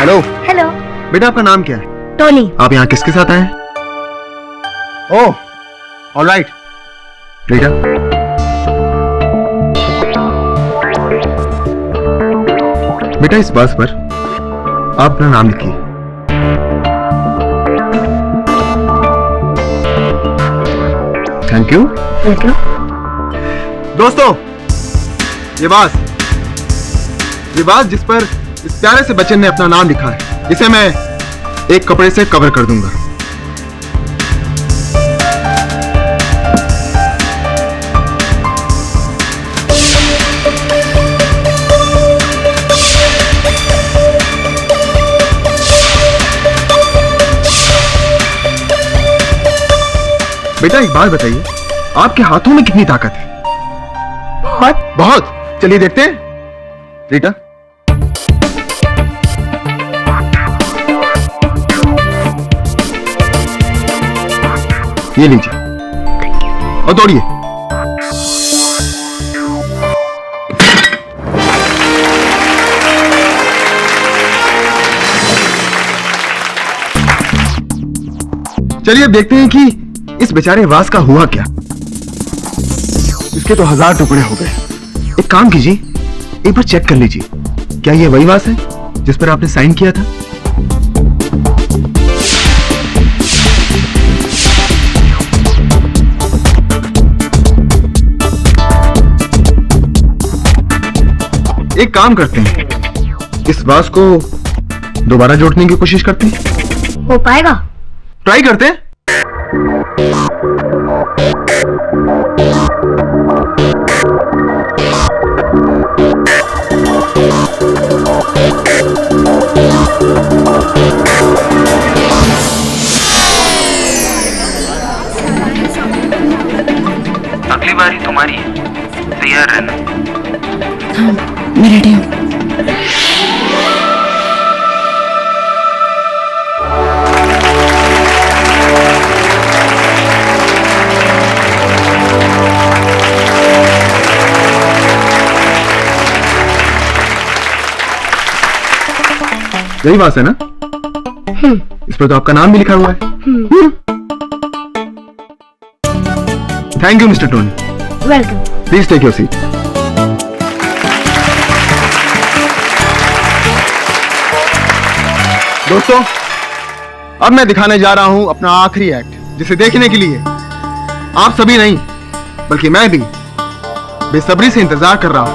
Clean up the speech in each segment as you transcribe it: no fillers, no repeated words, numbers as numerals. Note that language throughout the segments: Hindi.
हेलो। हेलो। बेटा आपका नाम क्या है? टोनी। आप यहाँ किसके साथ आए हैं? ओह, ऑलराइट। बेटा बेटा इस बस पर आप अपना नाम लिखिए। Thank you. वेलकम। दोस्तों ये बात जिस पर इस प्यारे से बच्चे ने अपना नाम लिखा है, इसे मैं एक कपड़े से कवर कर दूंगा। बेटा एक बात बताइए, आपके हाथों में कितनी ताकत है? बहुत। बहुत। चलिए देखते हैं। रीटा, ये लीजिए और दौड़िए। चलिए अब देखते हैं कि इस बेचारे वास का हुआ क्या। इसके तो 1000 टुकड़े हो गए। एक काम कीजिए, एक बार चेक कर लीजिए, क्या ये वही वास है जिस पर आपने साइन किया था? एक काम करते हैं, इस वास को दोबारा जोड़ने की कोशिश करते हैं। हो पाएगा? ट्राई करते हैं। अगली बारी तुम्हारी है, तैयार रहना। हाँ, मैं रेडी हूँ। यही बात है ना? इस पर तो आपका नाम भी लिखा हुआ है। Thank you mister Tony. Welcome. Please take your seat. दोस्तों अब मैं दिखाने जा रहा हूं अपना आखिरी एक्ट, जिसे देखने के लिए आप सभी नहीं बल्कि मैं भी बेसब्री से इंतजार कर रहा हूं।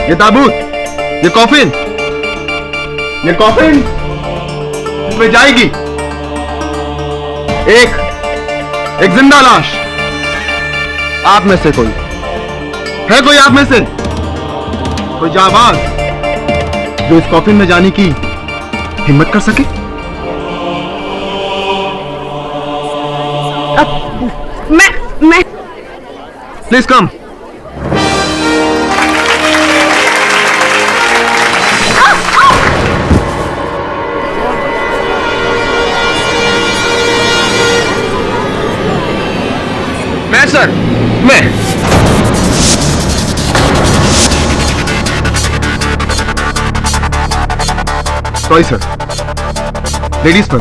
ये ताबूत, ये कॉफिन इसमें जाएगी एक जिंदा लाश। आप में से कोई है, कोई आप में से कोई जाबाज जो इस कॉफिन में जाने की हिम्मत कर सके? मैं प्लीज कम। मैं सर, मैं सॉरी सर, लेडीज पर।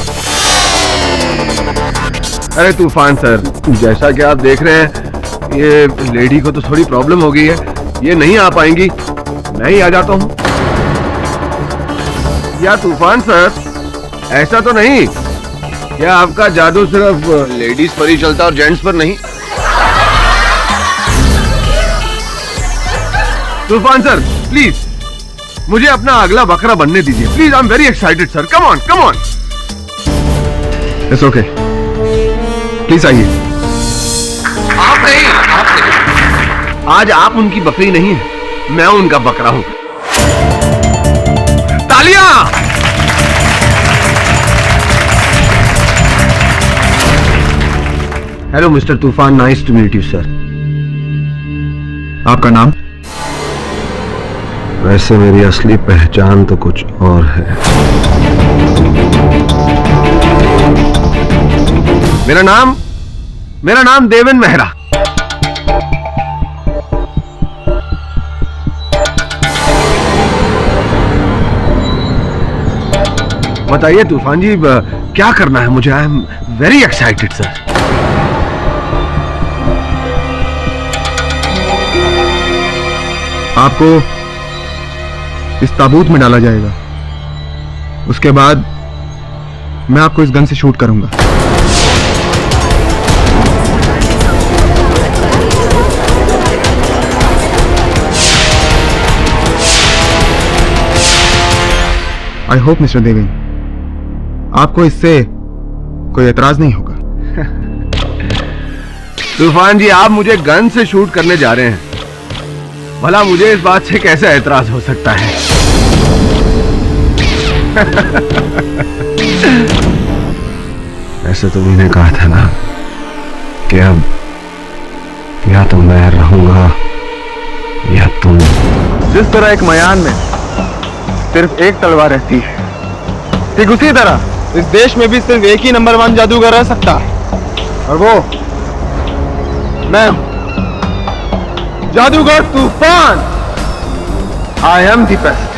अरे तूफान सर, जैसा कि आप देख रहे हैं ये लेडी को तो थोड़ी प्रॉब्लम हो गई है, ये नहीं आ पाएंगी, मैं ही आ जाता हूँ। या तूफान सर, ऐसा तो नहीं क्या आपका जादू सिर्फ लेडीज पर ही चलता और जेंट्स पर नहीं? तूफान सर प्लीज मुझे अपना अगला बकरा बनने दीजिए please. I am very excited sir, come on come on. It's okay, please आइए। आप नहीं, आज आप उनकी बकरी नहीं है, मैं उनका बकरा हूं। तालियां। Hello mister Toofan, nice to meet you sir. आपका नाम? वैसे मेरी असली पहचान तो कुछ और है। मेरा नाम देवेन मेहरा। बताइए तूफान जी, क्या करना है मुझे? आई एम वेरी एक्साइटेड सर। आपको इस ताबूत में डाला जाएगा। उसके बाद मैं आपको इस गन से शूट करूंगा। आई होप मिस्टर देवेन, आपको इससे कोई एतराज नहीं होगा। तूफान जी, आप मुझे गन से शूट करने जा रहे हैं, भला मुझे इस बात से कैसे ऐतराज हो सकता है? ऐसे तुमने कहा था ना कि अब या तो मैं रहूंगा या तुम। जिस तरह एक मयान में सिर्फ एक तलवार रहती है, ठीक उसी तरह इस देश में भी सिर्फ एक ही नंबर 1 जादूगर रह सकता है, और वो मैं हूं, Jadugar Toofan. I am the best.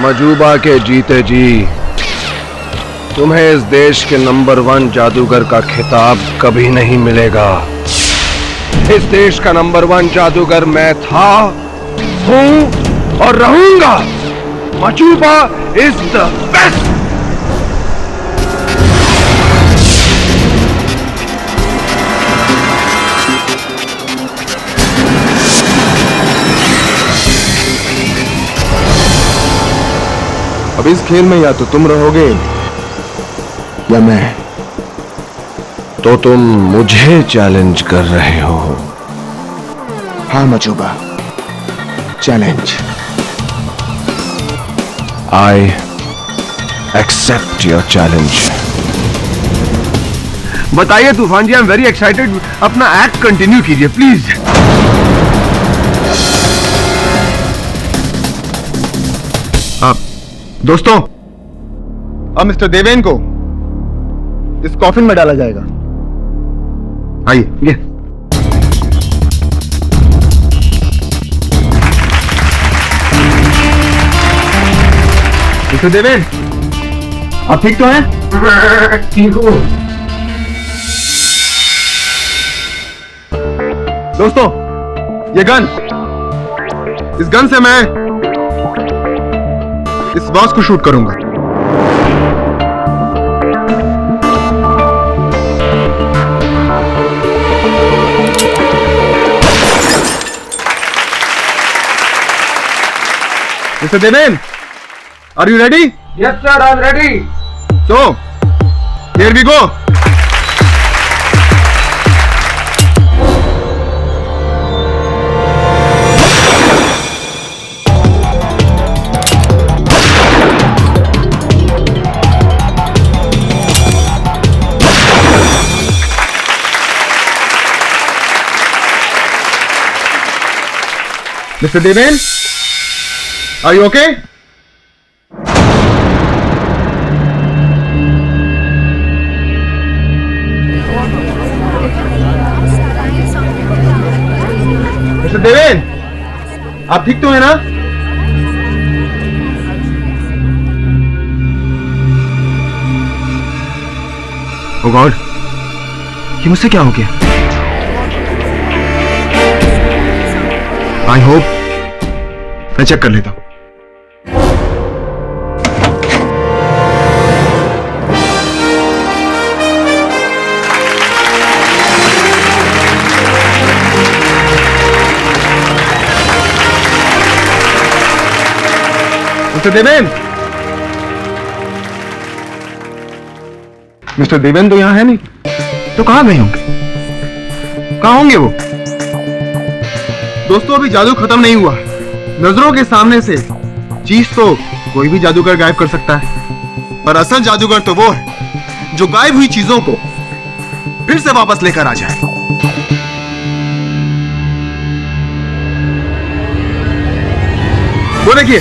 Majuba के जीते जी तुम्हें इस देश के नंबर 1 जादूगर का खिताब कभी नहीं मिलेगा। इस देश का नंबर 1 जादूगर मैं था, हूं और रहूंगा। मजूबा इज द बेस्ट। अब इस खेल में या तो तुम रहोगे या मैं। तो तुम मुझे चैलेंज कर रहे हो? हाँ Majuba, challenge. I accept your challenge. बताइए Toofan ji, I am very excited. अपना एक्ट कंटिन्यू कीजिए प्लीज। दोस्तों, अब मिस्टर देवेन को इस कॉफिन में डाला जाएगा। आइए। मिस्टर देवेन, आप ठीक तो हैं? ठीक हूं। दोस्तों, ये गन, इस गन से मैं इस बॉस को शूट करूंगा। Mister Deven, are you ready? Yes sir, I am ready. So here we go. Mr. Deven, are you okay? Mr. Deven, आप ठीक तो हैं ना? Oh God, ये मुझसे क्या हो गया? आई होप मैं चेक कर लेता हूं। मिस्टर देवेन, मिस्टर देवेन तो यहां है नहीं, तो कहां गए होंगे? कहां होंगे वो? दोस्तों, अभी जादू खत्म नहीं हुआ। नजरों के सामने से चीज तो कोई भी जादूगर गायब कर सकता है, पर असल जादूगर तो वो है जो गायब हुई चीजों को फिर से वापस लेकर आ जाए। वो देखिए,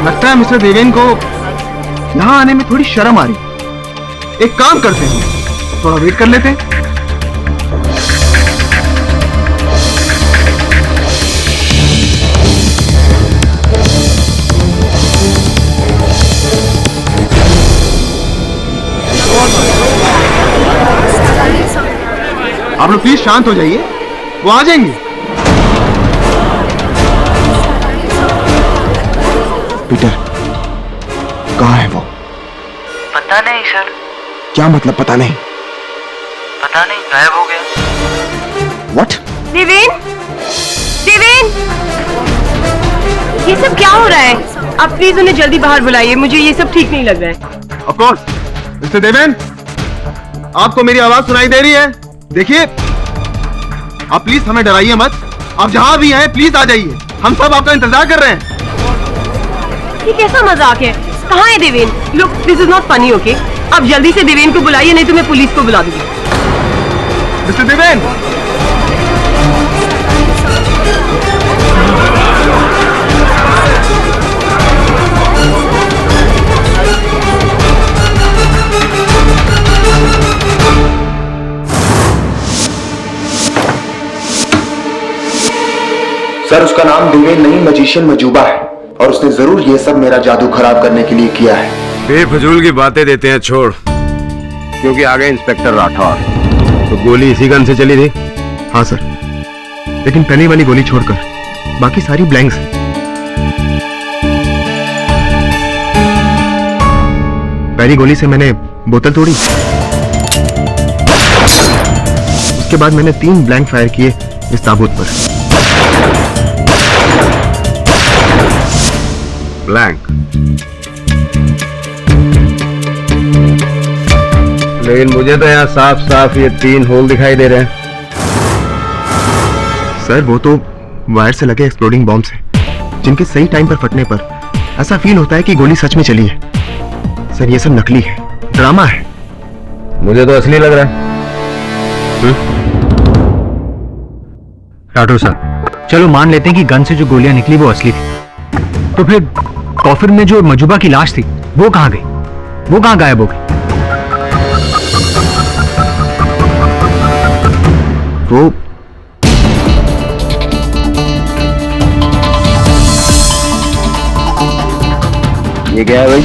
लगता है मिस्टर देवेन को यहां आने में थोड़ी शर्म आ रही। एक काम करते हैं, थोड़ा वेट कर लेते हैं। आप लोग प्लीज शांत हो जाइए, वो आ जाएंगे। पीटर, कहाँ है वो? पता नहीं सर। क्या मतलब पता नहीं? पता नहीं, गायब हो गया। What? देवेन, देवेन, ये सब क्या हो रहा है? आप प्लीज उन्हें जल्दी बाहर बुलाइए, मुझे ये सब ठीक नहीं लग रहा है। Of course, मिस्टर देवेन, आपको मेरी आवाज सुनाई दे रही है? देखिए, आप प्लीज हमें डराइए मत। आप जहां भी हैं प्लीज आ जाइए, हम सब आपका इंतजार कर रहे हैं। ये कैसा मजाक है? कहाँ है Deven? Look, this is not funny, okay? आप जल्दी से देवेन को बुलाइए, नहीं तो मैं पुलिस को बुला दूंगी। मिस्टर देवेन, सर, उसका नाम देवेन नहीं, मैजिशियन मजूबा है, और उसने जरूर ये सब मेरा जादू खराब करने के लिए किया है। बेफजूल की बातें देते हैं, छोड़। क्योंकि आ गए इंस्पेक्टर राठौर। तो गोली इसी गन से चली थी? हाँ सर, लेकिन पहली वाली गोली छोड़कर बाकी सारी ब्लैंक्स हैं। पहली गोली से मैंने बोतल तोड़ी, उसके बाद मैंने 3 ब्लैंक फायर किए इस ताबूत पर। ब्लैंक? लेकिन मुझे तो यहाँ साफ साफ ये 3 होल दिखाई दे रहे हैं। सर, वो तो वायर से लगे एक्सप्लोडिंग बॉम्ब्स हैं, जिनके सही टाइम पर फटने पर ऐसा फील होता है कि गोली सच में चली है। सर, ये सब नकली है, ड्रामा है। मुझे तो असली लग रहा है। राठौर साहब, चलो मान लेते हैं कि गन से जो गोलियां निकली वो असली थी, तो फिर कॉफिन में जो मजूबा की लाश थी वो कहां गई? वो कहां गायब हो गई? वो ये क्या है भाई?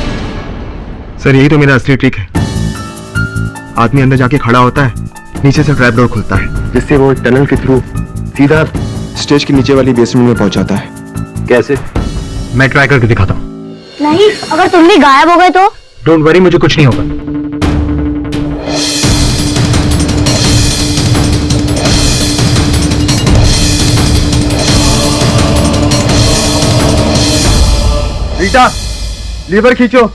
सर, यही तो मेरा असली ट्रिक है। आदमी अंदर जाके खड़ा होता है, नीचे से ट्रैप डोर खुलता है, जिससे वो टनल के थ्रू सीधा स्टेज के नीचे वाली बेसमेंट में पहुंच जाता है। कैसे? मैं ट्राई करके दिखाता हूँ। नहीं, अगर तुम भी गायब हो गए तो? डोंट वरी, मुझे कुछ नहीं होगा। रीटा, लीवर खींचो।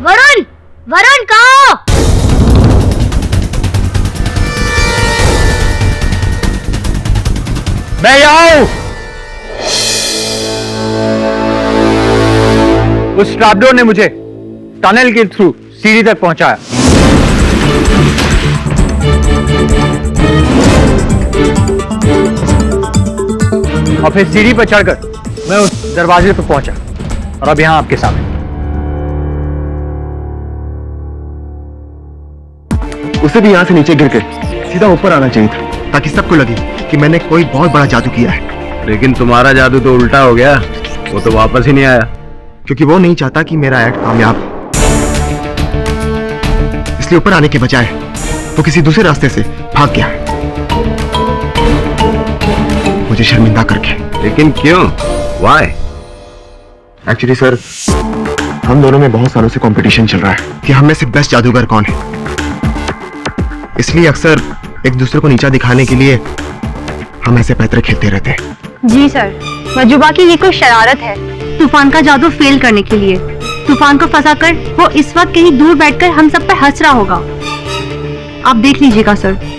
वरुण, वरुण कहाँ हो? मैं यहाँ हूं। उस ट्रैपडोर ने मुझे टनल के थ्रू सीढ़ी तक पहुंचाया। और फिर सीढ़ी पर चढ़कर मैं उस दरवाजे पर पहुंचा और अब यहां आपके सामने। उसे भी यहाँ से नीचे गिर के सीधा ऊपर आना चाहिए था, ताकि सबको लगे कि मैंने कोई बहुत बड़ा जादू किया है। लेकिन तुम्हारा जादू तो उल्टा हो गया, वो तो वापस ही नहीं आया। क्योंकि वो नहीं चाहता कि मेरा एक्ट कामयाब हो, इसलिए ऊपर आने के बजाय वो किसी दूसरे रास्ते से भाग गया, मुझे शर्मिंदा करके। लेकिन क्यों? Why? एक्चुअली सर, हम दोनों में बहुत सालों से कंपटीशन चल रहा है कि हम में से बेस्ट जादूगर कौन है। इसलिए अक्सर एक दूसरे को नीचा दिखाने के लिए हम ऐसे पैतरे खेलते रहते हैं। जी सर, मजूबा की ये कोई शरारत है तूफान का जादू फेल करने के लिए। तूफान को फंसाकर वो इस वक्त कहीं दूर बैठकर हम सब पे हंस रहा होगा। आप देख लीजिएगा सर।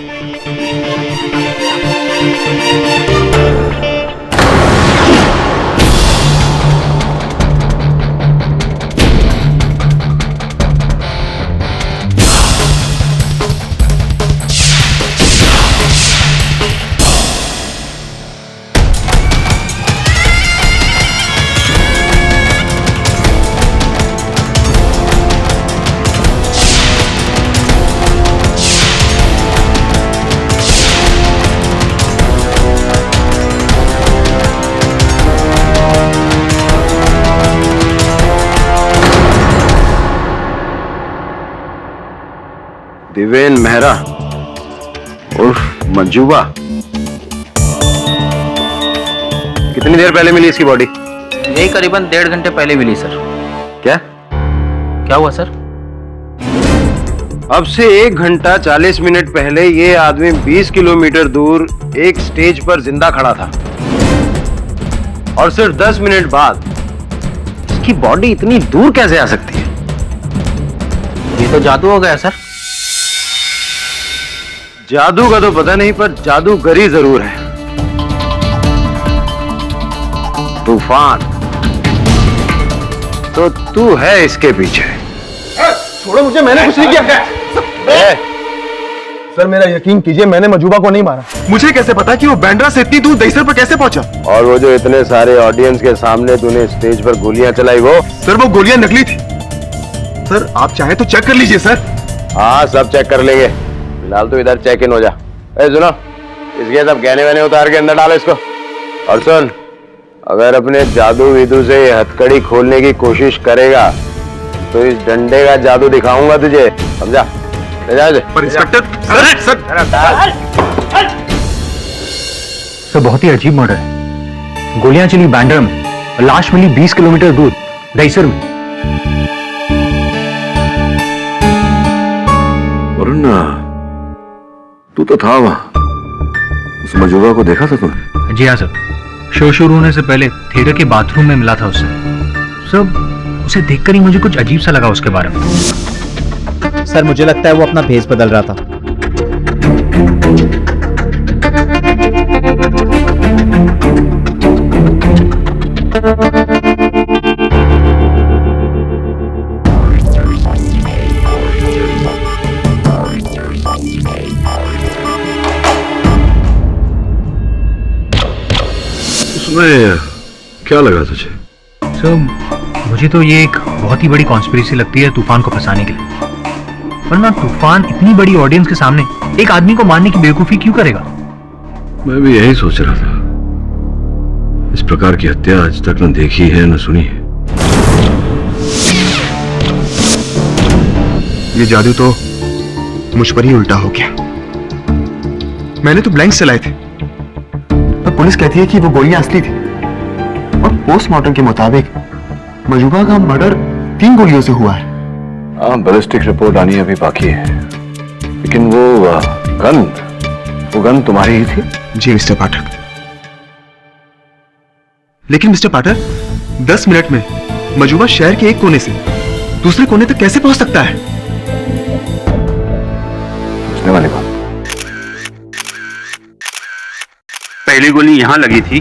दिवेन मेहरा उर्फ मंजूबा, कितनी देर पहले मिली इसकी बॉडी? यही करीबन 1.5 घंटे पहले मिली सर। क्या हुआ सर? अब से 1 घंटा 40 मिनट पहले ये आदमी 20 किलोमीटर दूर एक स्टेज पर जिंदा खड़ा था और सिर्फ 10 मिनट बाद इसकी बॉडी इतनी दूर कैसे आ सकती है? ये तो जादू हो गया सर। जादू का तो पता नहीं, पर जादूगरी जरूर है। तूफान तो तू है इसके पीछे। छोड़ो मुझे, मैंने कुछ नहीं किया। सर मेरा यकीन कीजिए, मैंने मजूबा को नहीं मारा। मुझे कैसे पता कि वो बैंड्रा से इतनी दूर दहीसर पर कैसे पहुंचा? और वो जो इतने सारे ऑडियंस के सामने तूने स्टेज पर गोलियां चलाई वो? सर वो गोलियां नकली थी। सर आप चाहे तो चेक कर लीजिए सर। हाँ सब चेक कर लेंगे, फिलहाल तो इधर चेक इन हो जा। सुनो, इसके सब गहने वहने उतार के अंदर डालो इसको। और सुन, अगर अपने जादू विदू से ये हथकड़ी खोलने की कोशिश करेगा तो इस डंडे का जादू दिखाऊंगा तुझे, समझा? ले जा इसे। पर इंस्पेक्टर सर बहुत ही अजीब मर्डर है। गोलियां चली बैंड्रा में और लाश मिली 20 किलोमीटर दूर दहीसर में। वरुण, तू तो था वहां, उस मजूबा को देखा था तूने? जी हाँ सर, शो शुरू होने से पहले थिएटर के बाथरूम में मिला था उससे। सर उसे देखकर ही मुझे कुछ अजीब सा लगा उसके बारे में। सर मुझे लगता है वो अपना भेष बदल रहा था। उसमें क्या लगा तुझे? सर मुझे तो ये एक बहुत ही बड़ी कॉन्स्पिरेसी लगती है तूफान को फंसाने के लिए। वरना तूफान इतनी बड़ी ऑडियंस के सामने एक आदमी को मारने की बेवकूफी क्यों करेगा? मैं भी यही सोच रहा था। इस प्रकार की हत्या आज तक न देखी है न सुनी है। ये जादू तो मुझ पर ही उल्टा हो गया। मैंने तो ब्लैंक्स चलाए थे, पर पुलिस कहती है कि वो गोलियां असली थी और पोस्टमार्टम के मुताबिक मजूबा का मर्डर 3 गोलियों से हुआ है। हाँ, बैलिस्टिक रिपोर्ट आनी अभी बाकी है, लेकिन वो गन तुम्हारी ही थी? जी मिस्टर पाठक। लेकिन मिस्टर पाठक, 10 मिनट में मजूबा शहर के एक कोने से दूसरे कोने तक कैसे पहुंच सकता है? पूछने वाली बात। पहली गोली यहां लगी थी,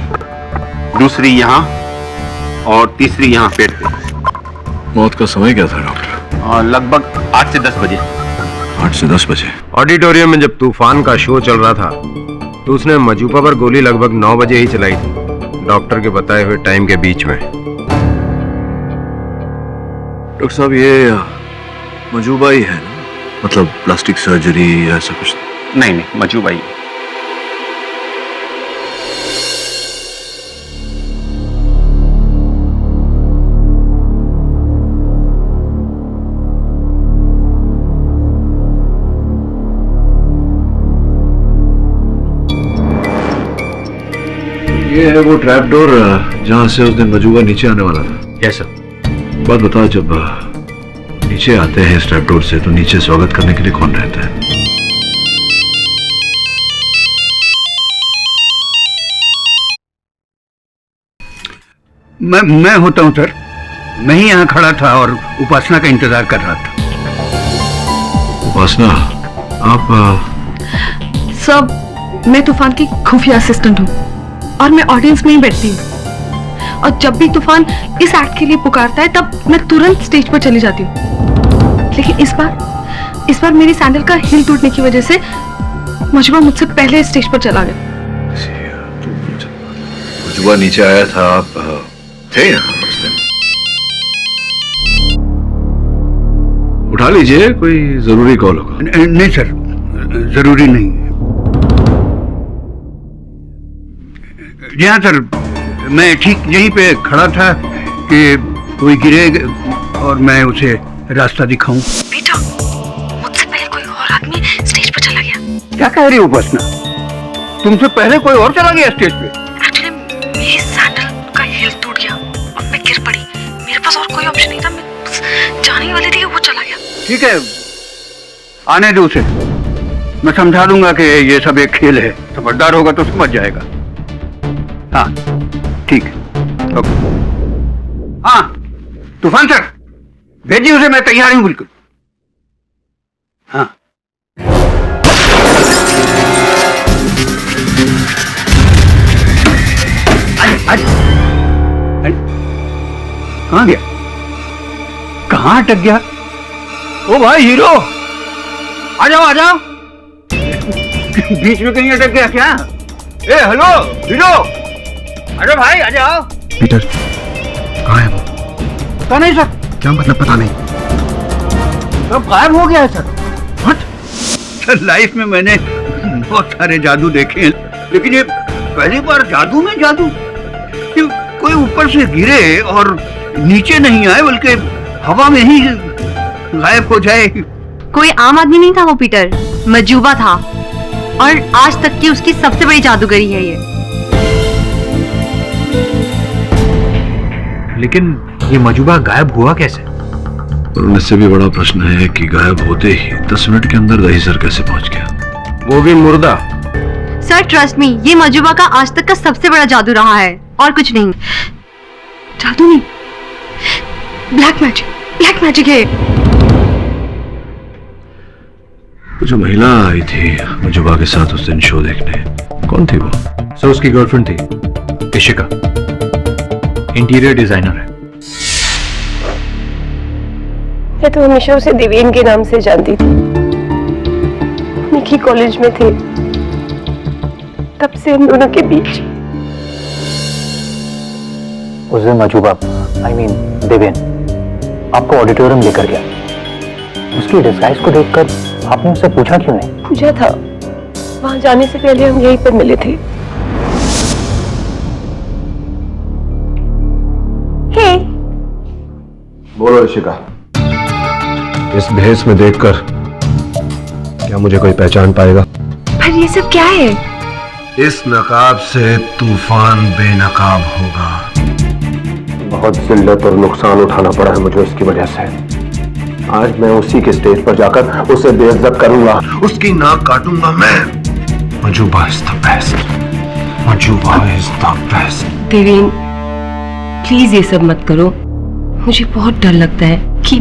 दूसरी यहां और तीसरी यहां पेट पे। मौत का समय क्या था डॉक्टर? लगभग 8 से 10 बजे। 8 से 10 बजे। ऑडिटोरियम में जब तूफान का शो चल रहा था तो उसने मजूबा पर गोली लगभग 9 बजे ही चलाई थी, डॉक्टर के बताए हुए टाइम के बीच में। डॉक्टर साहब, ये मजूबा ही है ना? मतलब प्लास्टिक सर्जरी या ऐसा कुछ? नहीं, मजूबा ही। ये है वो ट्रैप डोर जहां से उस दिन मजूबा नीचे आने वाला था। Yes sir. बात बता, जब नीचे आते हैं इस ट्रैप डोर से तो नीचे स्वागत करने के लिए कौन रहता है? मैं होता हूँ सर। मैं ही यहाँ खड़ा था और उपासना का इंतजार कर रहा था। उपासना, आप सब मैं तूफान की खुफिया असिस्टेंट हूँ और मैं ऑडियंस में ही बैठती हूँ। और जब भी तूफान इस एक्ट के लिए पुकारता है तब मैं तुरंत स्टेज पर चली जाती हूँ। लेकिन इस बार मेरी सैंडल का हिल टूटने की वजह से मजबा मुझसे पहले स्टेज पर चला गया। मजुबा नीचे आया था, आप थे यहाँ उस दिन? उठा लीजिए, कोई जरूरी कॉल होगा। नहीं सर, जरूरी नहीं। जी हाँ सर, मैं ठीक यहीं पे खड़ा था कि कोई गिरे और मैं उसे रास्ता दिखाऊं। बेटा, मुझसे पहले कोई और आदमी स्टेज पर चला गया। क्या कह रही हो उपासना? तुमसे पहले कोई और चला गया स्टेज पे? एक्चुअली मेरी सैंडल का हिल टूट गया और मैं गिर पड़ी। मेरे पास और कोई ऑप्शन नहीं था, मैं बस जाने ही वाली थी कि वो चला गया। ठीक है, आने दो उसे। मैं समझा दूंगा कि ये सब एक खेल है। समझदार होगा तो समझ जाएगा। हाँ ठीक है, ओके। हाँ तूफान सर, भेजिए उसे, मैं तैयार हूँ बिल्कुल। हाँ आज कहाँ गया? कहाँ अटक गया? ओ भाई हीरो, आ जाओ आ जाओ। बीच में कहीं अटक गया क्या? ए हेलो हीरो, अरे भाई आ जाओ। पीटर, कहाँ है वो? पता नहीं सर। क्या मतलब पता नहीं? सब गायब हो गया है सर। सर लाइफ में मैंने बहुत सारे जादू देखे हैं, लेकिन ये पहली बार जादू में जादू कि कोई ऊपर से गिरे और नीचे नहीं आए बल्कि हवा में ही गायब हो जाए। कोई आम आदमी नहीं था वो पीटर, मजूबा था और आज तक की उसकी सबसे बड़ी जादूगरी है ये। लेकिन ये मजूबा गायब हुआ कैसे? और इससे भी बड़ा प्रश्न है कि गायब होते ही 10 मिनट के अंदर दही सर कैसे पहुंच गया, वो भी मुर्दा। सर ट्रस्ट मी, ये मजूबा का आज तक का सबसे बड़ा जादू रहा है और कुछ नहीं। जादू नहीं, ब्लैक मैजिक है। जो महिला आई थी मजुबा के साथ उस दिन शो देखने, कौन थी वो? सर उसकी गर्लफ्रेंड थी इशिका, इंटीरियर डिजाइनर है। मैं तो हमेशा उसे देवेन के नाम से जानती थी। निकी कॉलेज में थे, तब से हम दोनों के बीच। उस दिन मजूबा, आई मीन देवेन, आपको ऑडिटोरियम लेकर गया। उसकी डिस्गाइज को देखकर आपने उससे पूछा क्यों नहीं? पूछा था, वहां जाने से पहले हम यहीं पर मिले थे। हे, बोलो इशिका, इस भेस में देखकर क्या मुझे कोई पहचान पाएगा? पर ये सब क्या है? इस नकाब से तूफान बेनकाब होगा। बहुत जिल्लत और नुकसान उठाना पड़ा है मुझे इसकी वजह से। आज मैं उसी के स्टेज पर जाकर उसे बेइज्जत करूंगा, उसकी नाक काटूंगा मैं। Majuba is the best, Majuba is the best. Deven please ये सब मत करो। मुझे बहुत डर लगता है कि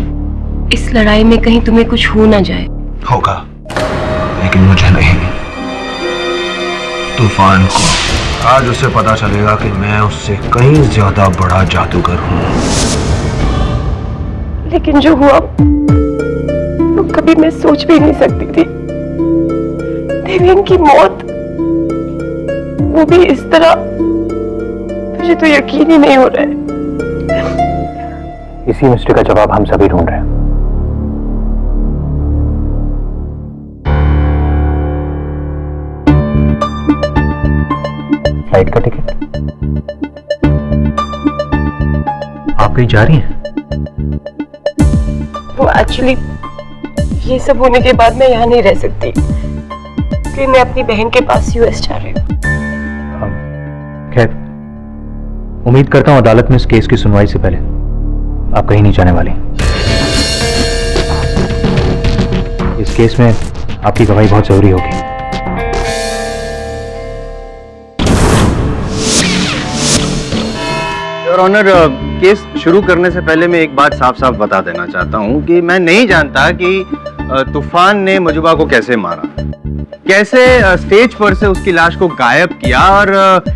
इस लड़ाई में कहीं तुम्हें कुछ हो ना जाए। होगा, लेकिन मुझे नहीं। तूफान को आज उसे पता चलेगा कि मैं उससे कहीं ज्यादा बड़ा जादूगर हूं। लेकिन जो हुआ वो कभी मैं सोच भी नहीं सकती थी। देवेन की मौत, वो भी इस तरह, मुझे तो यकीन ही नहीं हो रहा है। इसी मिस्ट्री का जवाब हम सभी ढूंढ रहे हैं। फ्लाइट का टिकट? आप कहीं जा रही हैं? वो एक्चुअली ये सब होने के बाद मैं यहाँ नहीं रह सकती, क्योंकि मैं अपनी बहन के पास यूएस जा रही हूँ। खैर, उम्मीद करता हूँ अदालत में इस केस की सुनवाई से पहले आप कहीं नहीं जाने वाली। इस केस में आपकी गवाही बहुत जरूरी होगी। योर ऑनर, केस शुरू करने से पहले मैं एक बात साफ साफ बता देना चाहता हूँ कि मैं नहीं जानता कि तूफान ने मजुबा को कैसे मारा, कैसे स्टेज पर से उसकी लाश को गायब किया और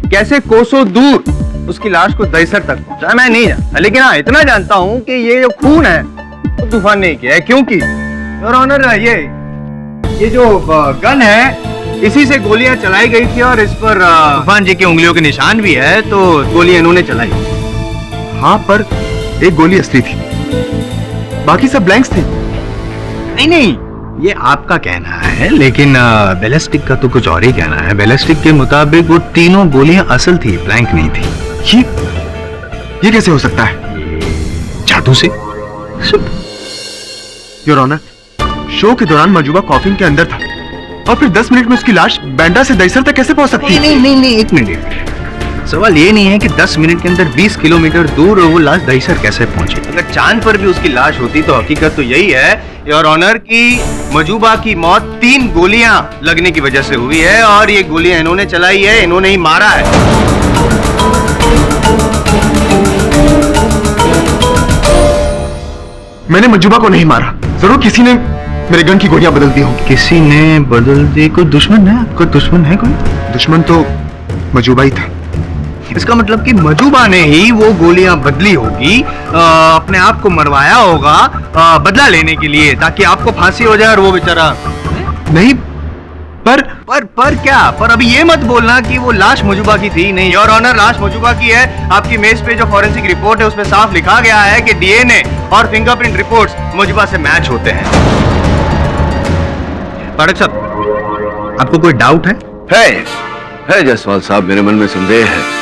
कैसे कोसों दूर उसकी लाश को दहीसर तक पहुंचा, मैं नहीं जानता। लेकिन हाँ, इतना जानता हूँ कि ये जो खून है वो तूफान ने किया है, क्योंकि योर ऑनर ये जो गन है इसी से गोलियां चलाई गई थी और इस पर तूफान जी की उंगलियों के निशान भी है, तो गोलियां इन्होंने चलाई। हाँ, पर एक गोली असली थी, बाकी सब ब्लैंक्स थे। नहीं, ये आपका कहना है, लेकिन बैलिस्टिक का तो कुछ और ही कहना है। बैलिस्टिक के मुताबिक वो तीनों गोलियां असल थी, ब्लैंक नहीं थी। ये कैसे हो सकता है? जादू से। योर ऑनर, शो के दौरान मजूबा कॉफिन के अंदर था और फिर 10 मिनट में उसकी लाश बैंडा से दहीसर तक कैसे पहुंच सकती है? नहीं, एक मिनट। सवाल ये नहीं है कि 10 मिनट के अंदर 20 किलोमीटर दूर वो लाश दहीसर कैसे पहुंची। अगर चांद पर भी उसकी लाश होती तो हकीकत तो यही है योर ऑनर कि मजूबा की मौत 3 गोलियां लगने की वजह से हुई है और ये गोलियां इन्होंने चलाई है, इन्होंने ही मारा है। मैंने मजूबा को नहीं मारा, जरूर किसी ने मेरे गन की गोलियां बदल दी होंगी। किसी ने बदल दी? कोई दुश्मन है? कोई दुश्मन है? कोई दुश्मन तो मजूबा ही था। इसका मतलब कि मजूबा ने ही वो गोलियां बदली होगी, अपने आप को मरवाया होगा बदला लेने के लिए, ताकि आपको फांसी हो जाए और वो बेचारा नहीं। पर क्या? पर अभी ये मत बोलना कि वो लाश मजूबा की थी। नहीं योर ऑनर, लाश मजूबा की है। आपकी मेज पे जो फॉरेंसिक रिपोर्ट है उसमें साफ लिखा गया है कि डीएनए और फिंगरप्रिंट रिपोर्ट्स मजूबा से मैच होते हैं। पाठक साहब, आपको कोई डाउट है? है जायसवाल साहब, मेरे मन में संदेह है।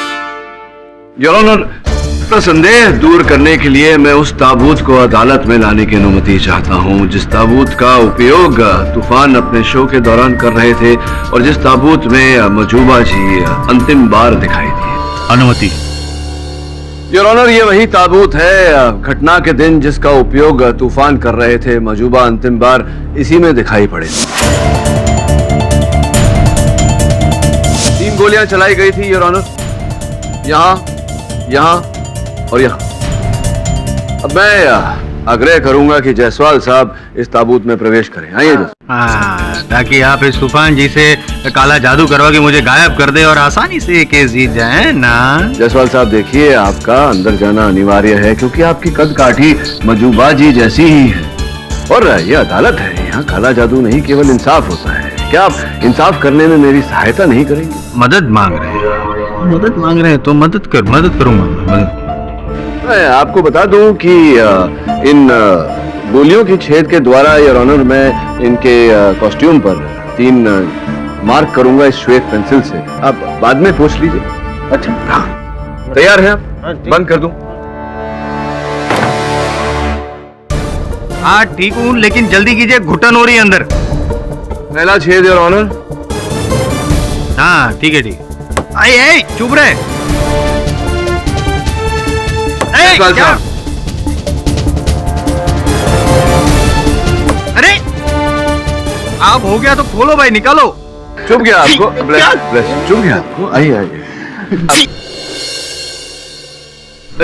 योर ऑनर, अपना संदेह दूर करने के लिए मैं उस ताबूत को अदालत में लाने की अनुमति चाहता हूं, जिस ताबूत का उपयोग तूफान अपने शो के दौरान कर रहे थे और जिस ताबूत में मजूबा जी अंतिम बार दिखाई दिए। अनुमति। योर ऑनर, ये वही ताबूत है घटना के दिन जिसका उपयोग तूफान कर रहे थे। मजूबा अंतिम बार इसी में दिखाई पड़े। 3 गोलियां चलाई गई थी योर ऑनर, यहाँ और यहाँ। अब मैं आग्रह करूंगा कि जायसवाल साहब इस ताबूत में प्रवेश करें। आइए ताकि आप इस तूफान जी से काला जादू करवा के मुझे गायब कर दे और आसानी से केस जीत जाए ना। जायसवाल साहब देखिए, आपका अंदर जाना अनिवार्य है क्योंकि आपकी कद काठी मजूबा जी जैसी ही है और ये अदालत है, यहाँ काला जादू नहीं केवल इंसाफ होता है। क्या आप इंसाफ करने में मेरी सहायता नहीं करेंगे? मदद मांग रहे हैं तो मदद करूंगा। मैं आपको बता दूं कि इन गोलियों की छेद के द्वारा योर ऑनर मैं इनके कॉस्ट्यूम पर 3 मार्क करूंगा इस श्वेत पेंसिल से। आप बाद में पूछ लीजिए। अच्छा, हाँ, तैयार हैं आप? बंद कर दूं? हाँ ठीक हूँ, लेकिन जल्दी कीजिए, घुटन हो रही है अंदर। पहला छेद योर ऑनर। हाँ ठीक है। आई चुप रहे। क्या? अरे आप हो गया तो खोलो भाई, निकालो। चुप गया आपको? चुप गया आपको? आइए।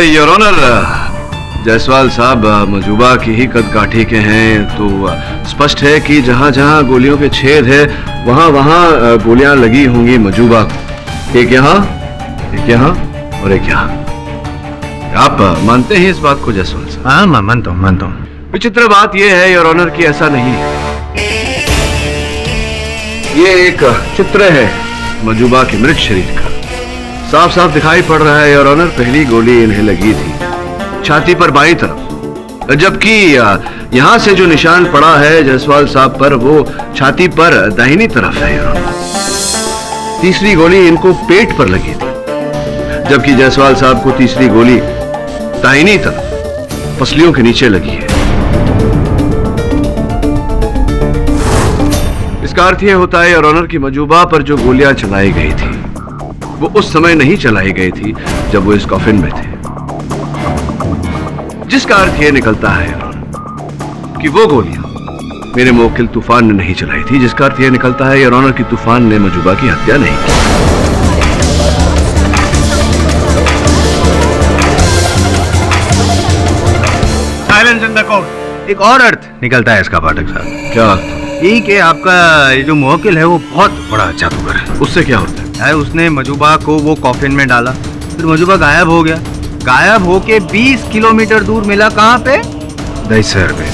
योर ऑनर, जायसवाल साहब मजूबा की ही कद काठी के हैं, तो स्पष्ट है कि जहां जहां गोलियों के छेद है वहां वहां गोलियां लगी होंगी मजूबा को। एक यहाँ और एक यहाँ। आप मानते हैं इस बात को जायसवाल साहब? हाँ, मैं मानता हूँ। विचित्र बात यह है योर ऑनर कि ऐसा नहीं है। ये एक चित्र है मजूबा के मृत शरीर का, साफ साफ दिखाई पड़ रहा है योर ऑनर। पहली गोली इन्हें लगी थी छाती पर बाईं तरफ, जबकि यहां से जो निशान पड़ा है जायसवाल साहब पर वो छाती पर दाहिनी तरफ है योर ऑनर। तीसरी गोली इनको पेट पर लगी थी, जबकि जायसवाल साहब को तीसरी गोली दाहिनी तरफ पसलियों के नीचे लगी है। इसका अर्थ यह होता है योर ऑनर कि मजूबा पर जो गोलियां चलाई गई थी वो उस समय नहीं चलाई गई थी जब वो इस कॉफिन में थे, जिसका अर्थ यह निकलता है योर ऑनर कि वो गोलियां मेरे मुवक्किल तूफान ने नहीं चलाई थी, जिसका अर्थ यह निकलता है योर ऑनर कि तूफान ने मजूबा की हत्या नहीं की। एक और अर्थ निकलता है इसका पाठक साहब। क्या? यही कि आपका ये जो मुवक्किल है वो बहुत बड़ा जादूगर है। उससे क्या होता है? यार उसने मजूबा को वो कॉफिन में डाला, फिर मजूबा गायब हो गया। गायब होके 20 किलोमीटर दूर मिला, कहाँ पे? दहीसर पे।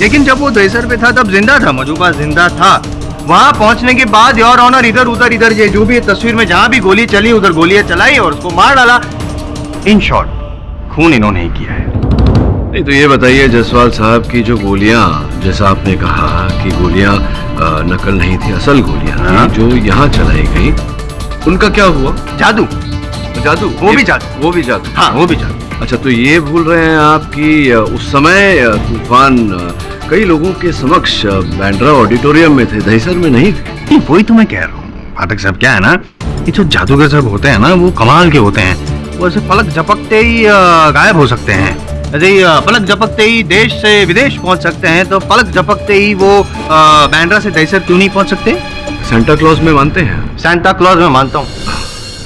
लेकिन जब वो दहीसर पे था तब जिंदा था, मजूबा जिंदा था। वहां पहुंचने के बाद योर ऑनर इधर उधर ये जो भी तस्वीर में जहां भी गोली चली उधर गोलियां चलाई और उसको मार डाला। इन शॉर्ट खून इन्होंने ही किया है। नहीं तो ये बताइए जायसवाल साहब की जो गोलियां, जैसा आपने कहा कि गोलियां नकल नहीं थी, असल गोलियां थी जो यहाँ चलाई गई, उनका क्या हुआ? जादू। जादू? वो भी जादू। वो भी जादू? हाँ वो भी जादू। अच्छा, तो ये भूल रहे हैं आप कि उस समय तूफान कई लोगों के समक्ष बैंड्रा ऑडिटोरियम में थे, दहीसर में नहीं थे। वही तो मैं कह रहा हूँ पाठक साहब। क्या है ना, ये जो जादूगर साहब होते हैं ना वो कमाल के होते हैं। वो ऐसे पलक झपकते ही गायब हो सकते हैं। ऐसे ही पलक झपकते ही देश से विदेश पहुंच सकते हैं, तो पलक झपकते ही वो बैंड्रा से दहीसर क्यों नहीं पहुंच सकते? सेंटा क्लॉज में मानते हैं? सेंटा क्लॉज में मानता हूँ।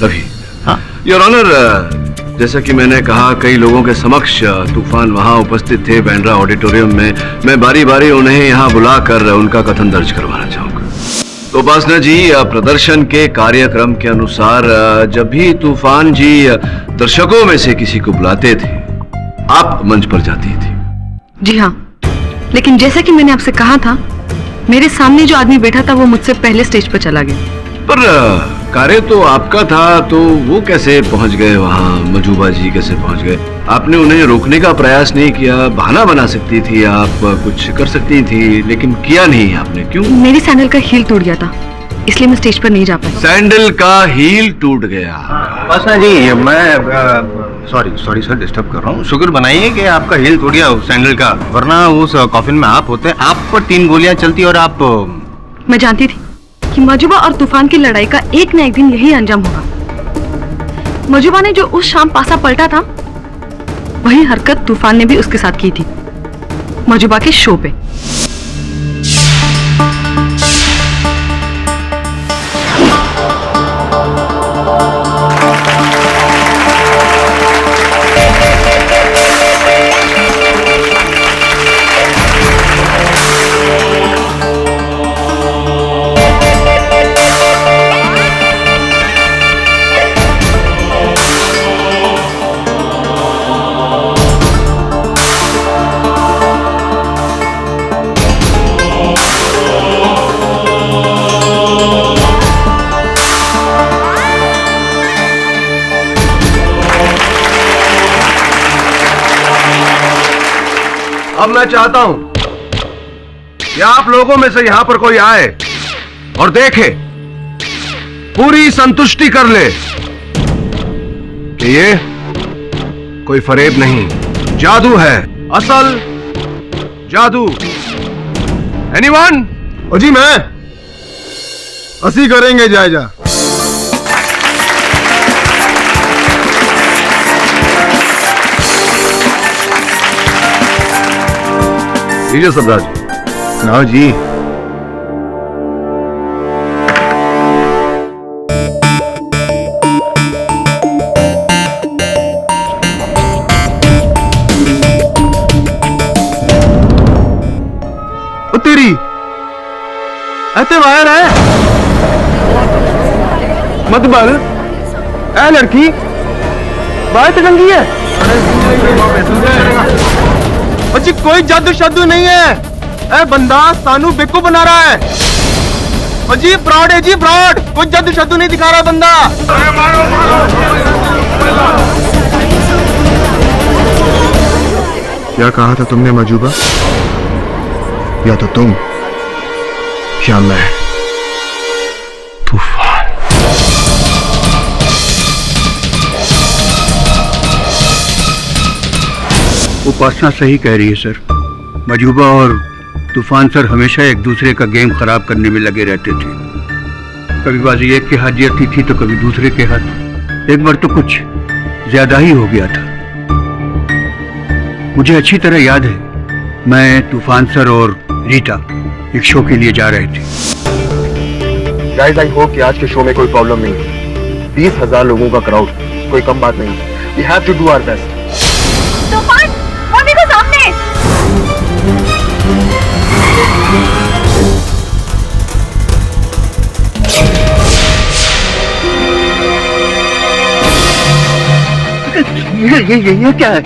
तभी हाँ योर ऑनर, जैसा कि मैंने कहा कई लोगों के समक्ष तूफान वहां उपस्थित थे बैंड्रा ऑडिटोरियम में। मैं बारी बारी उन्हें यहां बुलाकर उनका कथन दर्ज करवाना चाहूंगा। तो उपासना जी, प्रदर्शन के कार्यक्रम के अनुसार जब भी तूफान जी दर्शकों में से किसी को बुलाते थे, आप मंच पर जाती थी। जी हाँ, लेकिन जैसा कि मैंने आपसे कहा था, मेरे सामने जो आदमी बैठा था वो मुझसे पहले स्टेज पर चला गया। पर कार्य तो आपका था, तो वो कैसे पहुंच गए वहां? मजूबा जी कैसे पहुंच गए? आपने उन्हें रोकने का प्रयास नहीं किया? बहाना बना सकती थी आप, कुछ कर सकती थी, लेकिन किया नहीं आपने। क्यों? मेरी सैंडल का हील टूट गया था, इसलिए मैं स्टेज पर नहीं जा पाई। सैंडल का हील टूट गया? उपासना जी, मैं सॉरी सर, डिस्टर्ब कर रहा हूँ। शुक्र बनाइए कि आपका हील टूट गया सैंडल का, वरना उस कॉफिन में आप होते, आप पर 3 गोलियां चलती और आप। मैं जानती थी कि मजूबा और तूफान की लड़ाई का एक न एक दिन यही अंजाम होगा। मजूबा ने जो उस शाम पासा पलटा था, वही हरकत तूफान ने भी उसके साथ की थी, मजूबा के शो पे। अब मैं चाहता हूं कि आप लोगों में से यहां पर कोई आए और देखे, पूरी संतुष्टि कर ले कि ये कोई फरेब नहीं, जादू है, असल जादू। एनीवन? ओ जी, मैं असी करेंगे जायजा। लीजिए सबराज। सुनाओ जी। ओ तेरी ऐसे वायर है मत बल, ऐ लड़की बाहर तो टंगी है। जी कोई जादू शादू नहीं है, ए बंदा सानू बेकू बना रहा है। जी फ्रॉड है जी, फ्रॉड, कोई जादू शादू नहीं दिखा रहा बंदा। क्या कहा था तुमने मजूबा? या तो तुम या मैं। तूफान। उपासना सही कह रही है सर। मजूबा और तूफान सर हमेशा एक दूसरे का गेम खराब करने में लगे रहते थे। कभी बाजी एक के हाथ जाती थी तो कभी दूसरे के हाथ। एक बार तो कुछ ज्यादा ही हो गया था। मुझे अच्छी तरह याद है, मैं तूफान सर और रीटा एक शो के लिए जा रहे थे। गाइस, आई होप कि आज के शो में कोई प्रॉब्लम नहीं है। 20,000 लोगों का क्राउड, कोई कम बात नहीं है। We have to do our best. तूफान, वो देखो सामने। ये क्या है?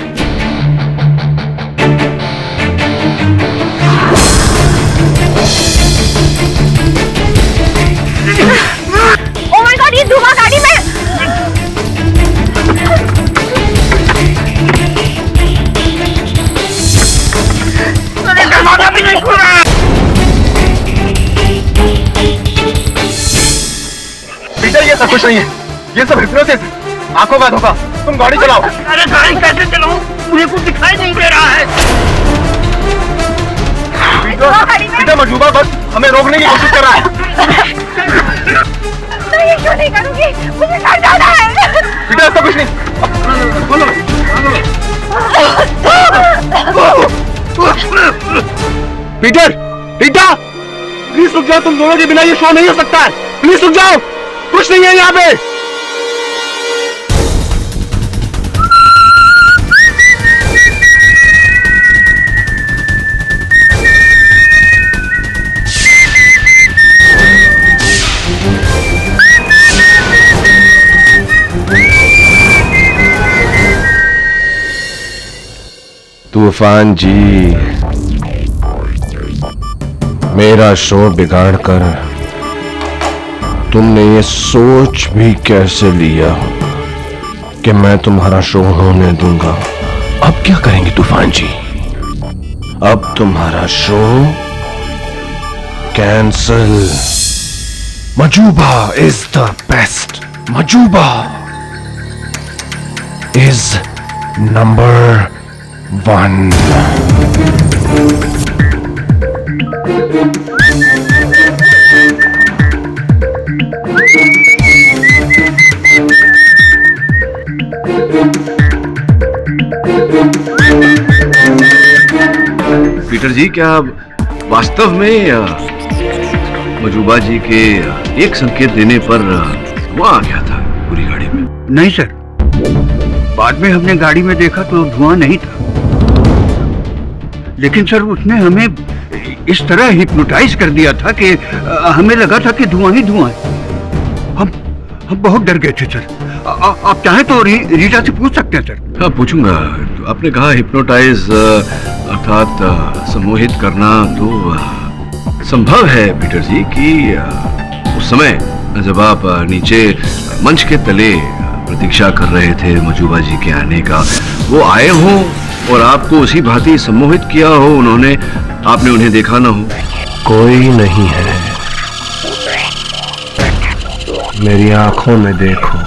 Oh my God, ये धुआं गाड़ी में। दरवाजा भी नहीं खुल रहा है। पीटर, ये सब कुछ नहीं है, ये सब हिप्नोसिस, आंखों का धोखा। तुम गाड़ी चलाओ। अरे गाड़ी कैसे चलाऊं? मुझे कुछ दिखाई नहीं दे रहा है। पीटर, मजूबा बस हमें रोकने की कोशिश कर रहा है। मैं ये क्यों नहीं करूंगी? मुझे घर जाना है। पीटर, ऐसा कुछ नहीं। पीटर, पीटर, प्लीज रुक जाओ। तुम दोनों के बिना ये शो नहीं हो सकता है। प्लीज रुक जाओ, कुछ नहीं है यहाँ पे। तूफान जी, मेरा शो बिगाड़ कर तुमने ये सोच भी कैसे लिया कि मैं तुम्हारा शो होने दूंगा? अब क्या करेंगे तूफान जी? अब तुम्हारा show cancel. Majuba is the best. Majuba is number 1। Peter ji, क्या वास्तव में मजूबा जी के एक संकेत देने पर वो आ गया था पूरी गाड़ी में? नहीं सर, बाद में हमने गाड़ी में देखा तो धुआं नहीं था, लेकिन सर उसने हमें इस तरह हिप्नोटाइज कर दिया था कि हमें लगा था कि धुआं ही धुआं है। हम बहुत डर गए थे सर। आप चाहें तो रीटा से पूछ सकते हैं सर। हाँ, पूछूंगा। आपने कहा हिप्नोटाइज अर्थात सम्मोहित करना, तो संभव है पीटर जी कि उस समय जब आप नीचे मंच के तले प्रतीक्षा कर रहे थे मजूबा जी के आने का, वो आए हों और आपको उसी भांति सम्मोहित किया हो उन्होंने, आपने उन्हें देखा ना हो। कोई नहीं है, मेरी आंखों में देखो।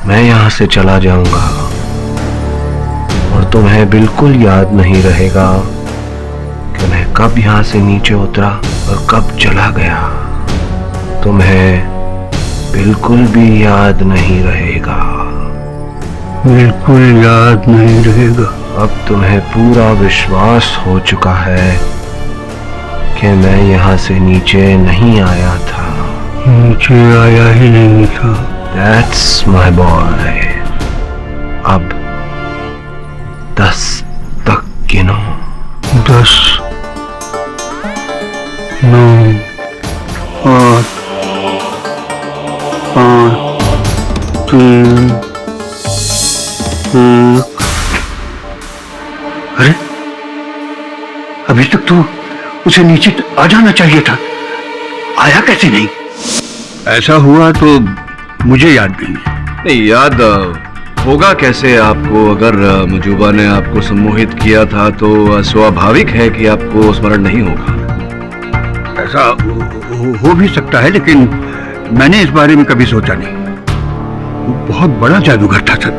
मैं यहाँ से चला जाऊंगा और तुम्हें बिल्कुल याद नहीं रहेगा कि मैं कब यहाँ से नीचे उतरा और कब चला गया। तुम्हें बिल्कुल भी याद नहीं रहेगा। बिल्कुल याद नहीं रहेगा। अब तुम्हें पूरा विश्वास हो चुका है कि मैं यहाँ से नीचे नहीं आया था। नीचे आया ही नहीं था। That's my boy. अब 10 तक गिनो। 10, 9, 8, 5, 3, 1। अरे, अभी तक तो उसे नीचे आ जाना चाहिए था, आया कैसे नहीं? ऐसा हुआ तो मुझे याद नहीं। याद होगा कैसे आपको? अगर मजूबा ने आपको सम्मोहित किया था तो स्वाभाविक है कि आपको स्मरण नहीं होगा। ऐसा हो भी सकता है, लेकिन मैंने इस बारे में कभी सोचा नहीं। वो बहुत बड़ा जादूगर था सर।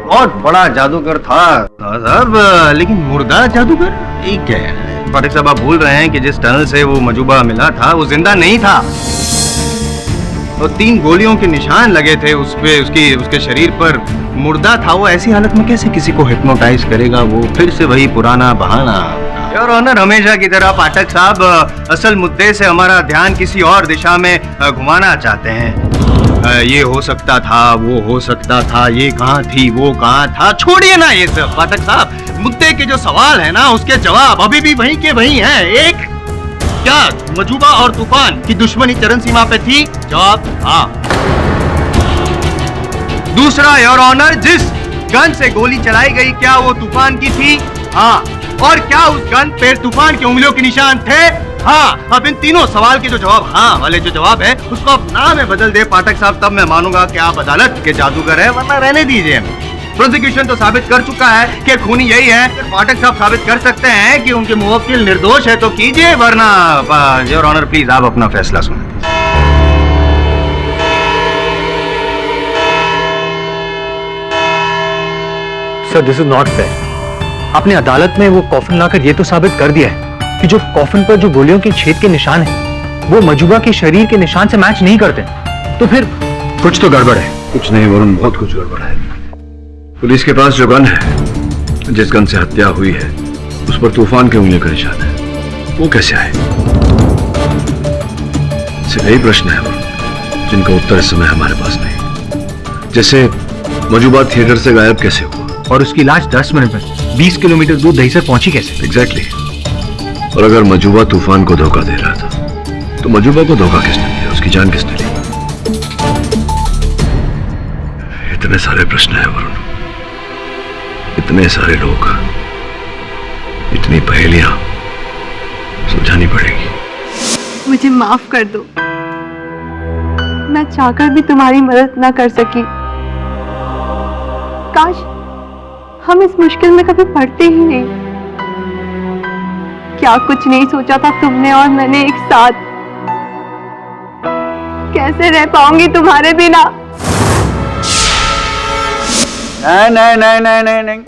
बहुत बड़ा जादूगर था साहब, लेकिन मुर्दा जादूगर? ये क्या है फारिक साहब, आप भूल रहे हैं कि जिस टनल से वो मजूबा मिला था वो जिंदा नहीं था। तो 3 गोलियों के निशान लगे थे उस पे, उसके शरीर पर। मुर्दा था वो। ऐसी हालत में कैसे किसी को हिप्नोटाइज करेगा? वो फिर से वही पुराना बहाना। योर ऑनर, हमेशा की तरह पाठक साहब असल मुद्दे से हमारा ध्यान किसी और दिशा में घुमाना चाहते हैं। ये हो सकता था, वो हो सकता था, ये कहाँ थी, वो कहाँ था, छोड़िए ना ये सब पाठक साहब। मुद्दे के जो सवाल है ना, उसके जवाब अभी भी वहीं के वहीं हैं। एक, क्या मजूबा और तूफान की दुश्मनी चरम सीमा पे थी? जवाब हाँ। दूसरा, योर ऑनर, जिस गन से गोली चलाई गई, क्या वो तूफान की थी? हाँ। और क्या उस गन पे तूफान की उंगलियों के निशान थे? हाँ। अब इन तीनों सवाल के जो जवाब हाँ वाले जो जवाब है, उसको आप नाम में बदल दे पाठक साहब, तब मैं मानूंगा कि आप अदालत के जादूगर हैं, वरना रहने दीजिए। प्रोसिक्यूशन तो साबित कर चुका है कि खूनी यही है। पाठक साहब साबित कर सकते हैं कि उनके मुवक्किल निर्दोष है तो कीजिए, वरना योर ऑनर प्लीज आप अपना फैसला सुनें। Sir, this is not fair. आपने अदालत में वो कॉफिन लाकर ये तो साबित कर दिया है कि जो कॉफिन पर जो गोलियों के छेद के निशान हैं, वो मजूबा के शरीर के निशान से मैच नहीं करते। तो फिर कुछ तो गड़बड़ है। कुछ नहीं वरुण, बहुत कुछ गड़बड़ है। पुलिस के पास जो गन है, जिस गन से हत्या हुई है, उस पर तूफान के उंगली का निशान है। वो कैसे आए? सिर्फ यही प्रश्न है वरुण, जिनका उत्तर इस समय हमारे पास नहीं। जैसे मजूबा थिएटर से गायब कैसे हुआ, और उसकी लाश 10 मिनट में 20 किलोमीटर दूर दहीसर पहुंची कैसे? एग्जैक्टली। और अगर मजूबा तूफान को धोखा दे रहा था, तो मजूबा को धोखा किसने दिया, उसकी जान किसने ली? इतने सारे प्रश्न हैं वरुण, इतने सारे लोग, इतनी पहेलियां सुलझानी पड़ेगी। मुझे माफ कर दो, मैं चाहकर भी तुम्हारी मदद ना कर सकी। काश हम इस मुश्किल में कभी पड़ते ही नहीं। क्या कुछ नहीं सोचा था तुमने और मैंने एक साथ। कैसे रह पाऊंगी तुम्हारे बिना? नहीं नहीं नहीं नहीं नहीं नहीं,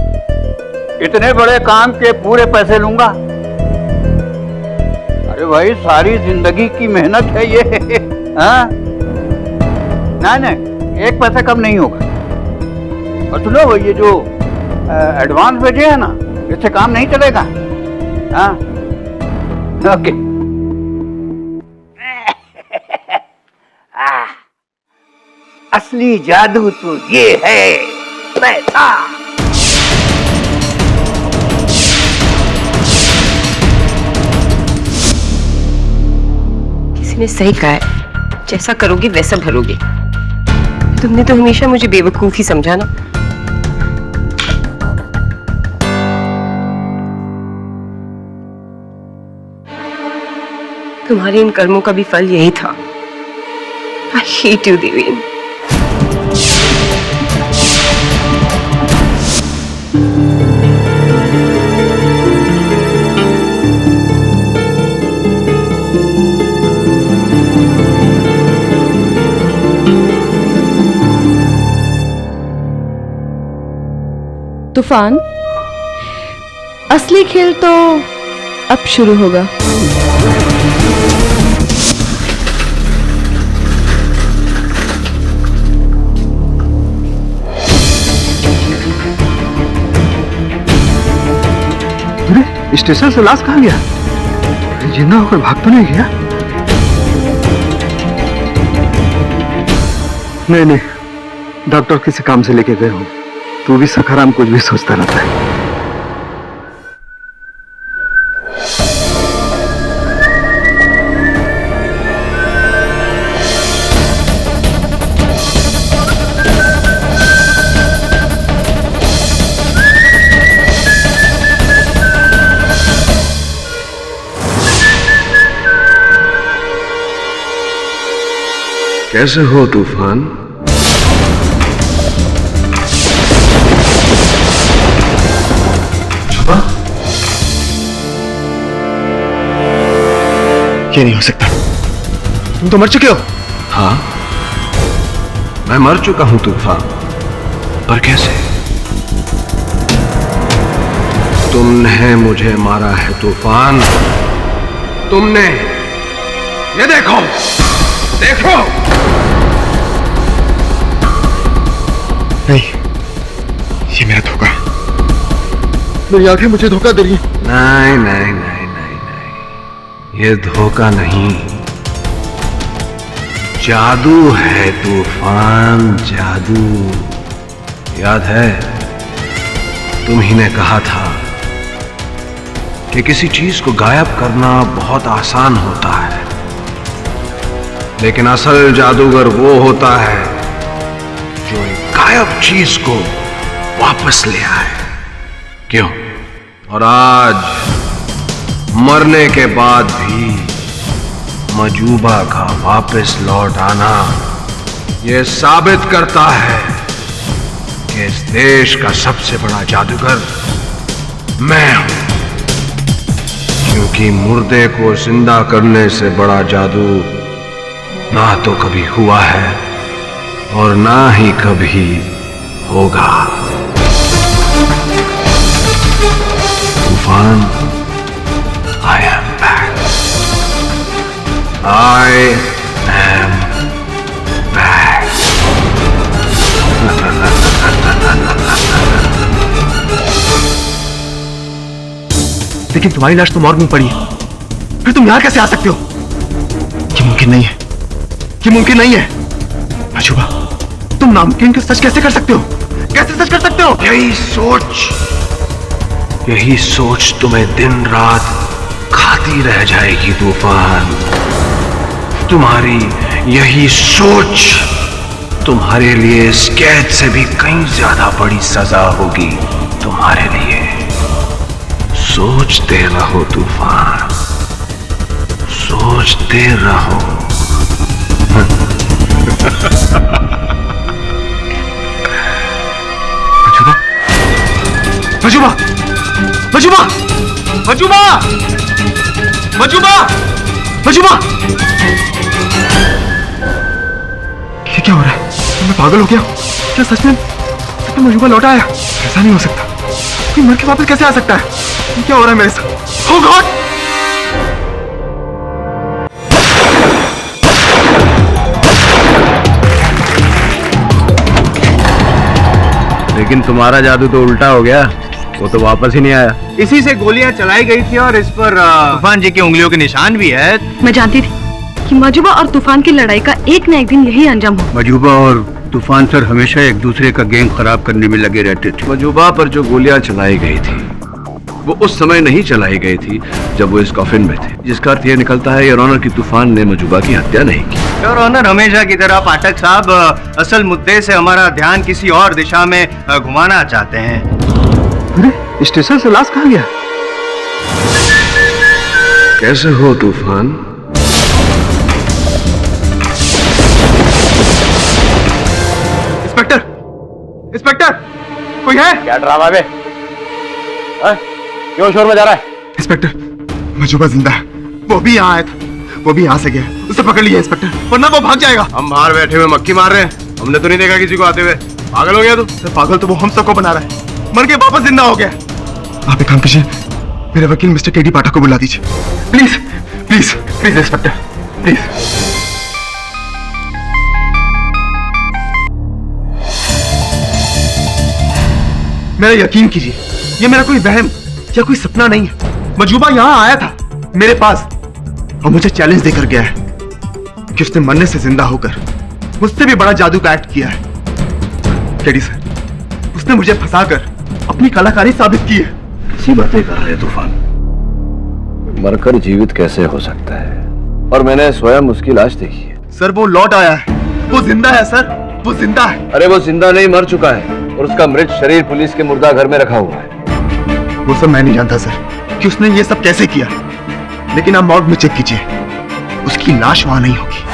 इतने बड़े काम के पूरे पैसे लूंगा? अरे भाई, सारी जिंदगी की मेहनत है ये। हाँ? नहीं नहीं, एक पैसा कम नहीं होगा। और सुनो, ये जो एडवांस भेजे है ना, इससे काम नहीं चलेगा। हाँ, ओके। असली जादू तो ये है, पैसा। किसी ने सही कहा है, जैसा करोगे वैसा भरोगे। तुमने तो हमेशा मुझे बेवकूफ ही समझा ना। तुम्हारे इन कर्मों का भी फल यही था। I hate you, Deven. तूफान, असली खेल तो अब शुरू होगा। स्टेशन से लाश कहाँ गया? जिंदा होकर भाग तो नहीं गया? नहीं, डॉक्टर किसी काम से लेके गए हो। तू भी सखाराम कुछ भी सोचता रहता है। कैसे हो तूफान? ये नहीं हो सकता, तुम तो मर चुके हो। हाँ, मैं मर चुका हूं तूफान, पर कैसे? तुमने मुझे मारा है तूफान, तुमने। ये देखो, देखो। नहीं, ये मेरा धोखा। मेरी आंखें मुझे धोखा दे रही हैं। नहीं नहीं नहीं नहीं नहीं, ये धोखा नहीं, जादू है तूफान, जादू। याद है तुम ही ने कहा था कि किसी चीज को गायब करना बहुत आसान होता है, लेकिन असल जादूगर वो होता है जो एक गायब चीज को वापस ले आए। क्यों? और आज मरने के बाद भी मजूबा का वापस लौट आना यह साबित करता है कि इस देश का सबसे बड़ा जादूगर मैं हूं, क्योंकि मुर्दे को जिंदा करने से बड़ा जादू ना तो कभी हुआ है और ना ही कभी होगा। तूफान, I am back. I am back. लेकिन तुम्हारी लाश तो मॉर्ग में पड़ी है, फिर तुम यहां कैसे आ सकते हो? ये मुमकिन नहीं है, ये मुमकिन नहीं है। मजूबा, तुम नामुमकिन के सच कैसे कर सकते हो? कैसे सच कर सकते हो? यही सोच तुम्हें दिन रात खाती रह जाएगी तूफान। तुम्हारी यही सोच तुम्हारे लिए इस कैद से भी कहीं ज्यादा बड़ी सजा होगी तुम्हारे लिए। सोचते रहो तूफान, सोचते रहो। मजूबा, मजूबा, मजूबा, मजूबा, मजूबा! ये क्या हो रहा है? मैं पागल हो गया? क्या सच में तो मजूबा लौटा आया? ऐसा नहीं हो सकता। कोई मर के वापस कैसे आ सकता है? ये क्या हो रहा है मेरे साथ? Oh God! लेकिन तुम्हारा जादू तो उल्टा हो गया, वो तो वापस ही नहीं आया। इसी से गोलियां चलाई गई थी और इस पर तूफान जी की उंगलियों के निशान भी है। मैं जानती थी कि मजूबा और तूफान की लड़ाई का एक न एक दिन यही अंजाम हो। मजूबा और तूफान सर हमेशा एक दूसरे का गेम खराब करने में लगे रहते थे। मजूबा पर जो गोलियां चलाई गई थी वो उस समय नहीं चलाई गई थी जब वो इस कॉफिन में थे, जिसका अर्थ यह निकलता है योर ऑनर की तूफान ने मजूबा की हत्या नहीं की। योर ऑनर, हमेशा की तरह पाठक साहब असल मुद्दे से हमारा ध्यान किसी और दिशा में घुमाना चाहते हैं। अरे, स्टेशन से लाश कहाँ गया? कैसे हो तूफान? इंस्पेक्टर, इंस्पेक्टर, कोई है? क्या ड्रामा बे? क्यों शोर मचा रहा है? इंस्पेक्टर, मजूबा जिंदा है। वो भी यहाँ आया था, वो भी यहाँ से गया। उसे पकड़ लिया इंस्पेक्टर, वरना वो भाग जाएगा। हम बाहर बैठे हुए मक्खी मार रहे हैं, हमने तो नहीं देखा किसी को आते हुए। पागल हो गया तू? पागल तो वो हम सबको बना रहा है। मर के वापस जिंदा हो गया। आप एक काम कीजिए, मेरे वकील मिस्टर केडी पाठक को बुला दीजिए, please please please inspector, please. मेरा यकीन कीजिए, ये मेरा कोई वहम या कोई सपना नहीं है। मजूबा यहाँ आया था मेरे पास और मुझे चैलेंज देकर गया है कि उसने मरने से जिंदा होकर मुझसे भी बड़ा जादू का एक्ट किया है। केडी सर, उसने मुझे फंसाकर अपनी कलाकारी साबित की है। कैसी बातें कर रहे तूफान? मरकर जीवित कैसे हो सकता है? और मैंने स्वयं उसकी लाश देखी है। सर, वो लौट आया है, वो जिंदा है सर, वो जिंदा है। अरे वो जिंदा नहीं, मर चुका है और उसका मृत शरीर पुलिस के मुर्दा घर में रखा हुआ है। वो सब मैं नहीं जानता सर कि उसने ये सब कैसे किया, लेकिन आप मॉर्ग में चेक कीजिए, उसकी लाश वहां नहीं होगी।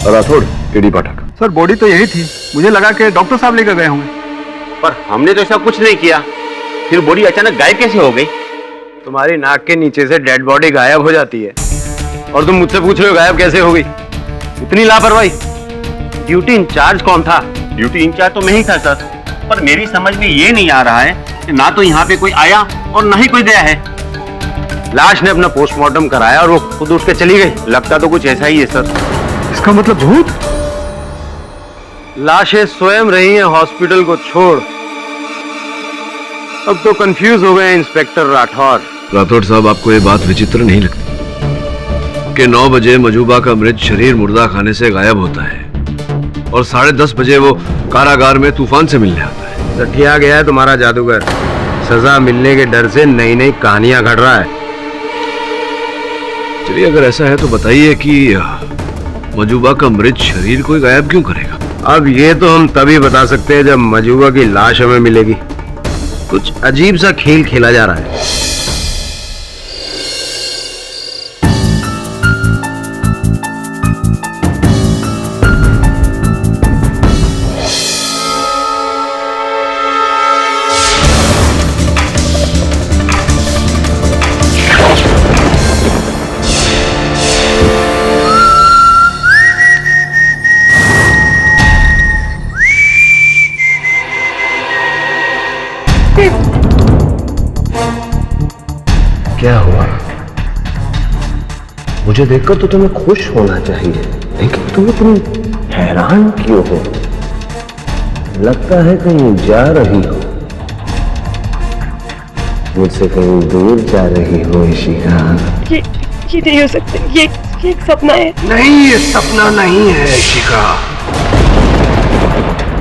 राठौड़, केडी पाठक। सर बॉडी तो यही थी, मुझे लगा कि डॉक्टर साहब लेकर गए होंगे। पर हमने तो ऐसा कुछ नहीं किया, फिर बॉडी अचानक गायब कैसे हो गई? तुम्हारी नाक के नीचे से डेड बॉडी गायब हो जाती है और तुम मुझसे पूछ रहे हो गायब कैसे हो गई? इतनी लापरवाही। ड्यूटी इंचार्ज कौन था? ड्यूटी इंचार्ज तो मैं ही था सर, पर मेरी समझ में ये नहीं आ रहा है कि ना तो यहाँ पे कोई आया और ना ही कोई गया है। लाश ने अपना पोस्टमार्टम कराया और वो खुद उठ के चली गई। लगता तो कुछ ऐसा ही है सर। इसका मतलब भूत? लाशें स्वयं रही हैं हॉस्पिटल को छोड़ अब तो कंफ्यूज हो गए इंस्पेक्टर राठौर। राठौर साहब, आपको ये बात विचित्र नहीं लगती कि 9 बजे मजूबा का मृत शरीर मुर्दा खाने से गायब होता है और 10:30 बजे वो कारागार में तूफान से मिलने आता है? सठिया गया है तुम्हारा जादूगर। सजा मिलने के डर से नई नई कहानियां घड़ रहा है। चलिए, अगर ऐसा है तो बताइए कि मजूबा का मृत शरीर कोई गायब क्यों करेगा? अब ये तो हम तभी बता सकते हैं जब मजूबा की लाश हमें मिलेगी। कुछ अजीब सा खेल खेला जा रहा है। क्या हुआ? मुझे देखकर तो तुम्हें खुश होना चाहिए, लेकिन तुम हैरान क्यों हो? लगता है कहीं जा रही हो, मुझसे कहीं दूर जा रही हो इशिका। ये नहीं हो सकता, ये एक सपना है। नहीं, ये सपना नहीं है इशिका,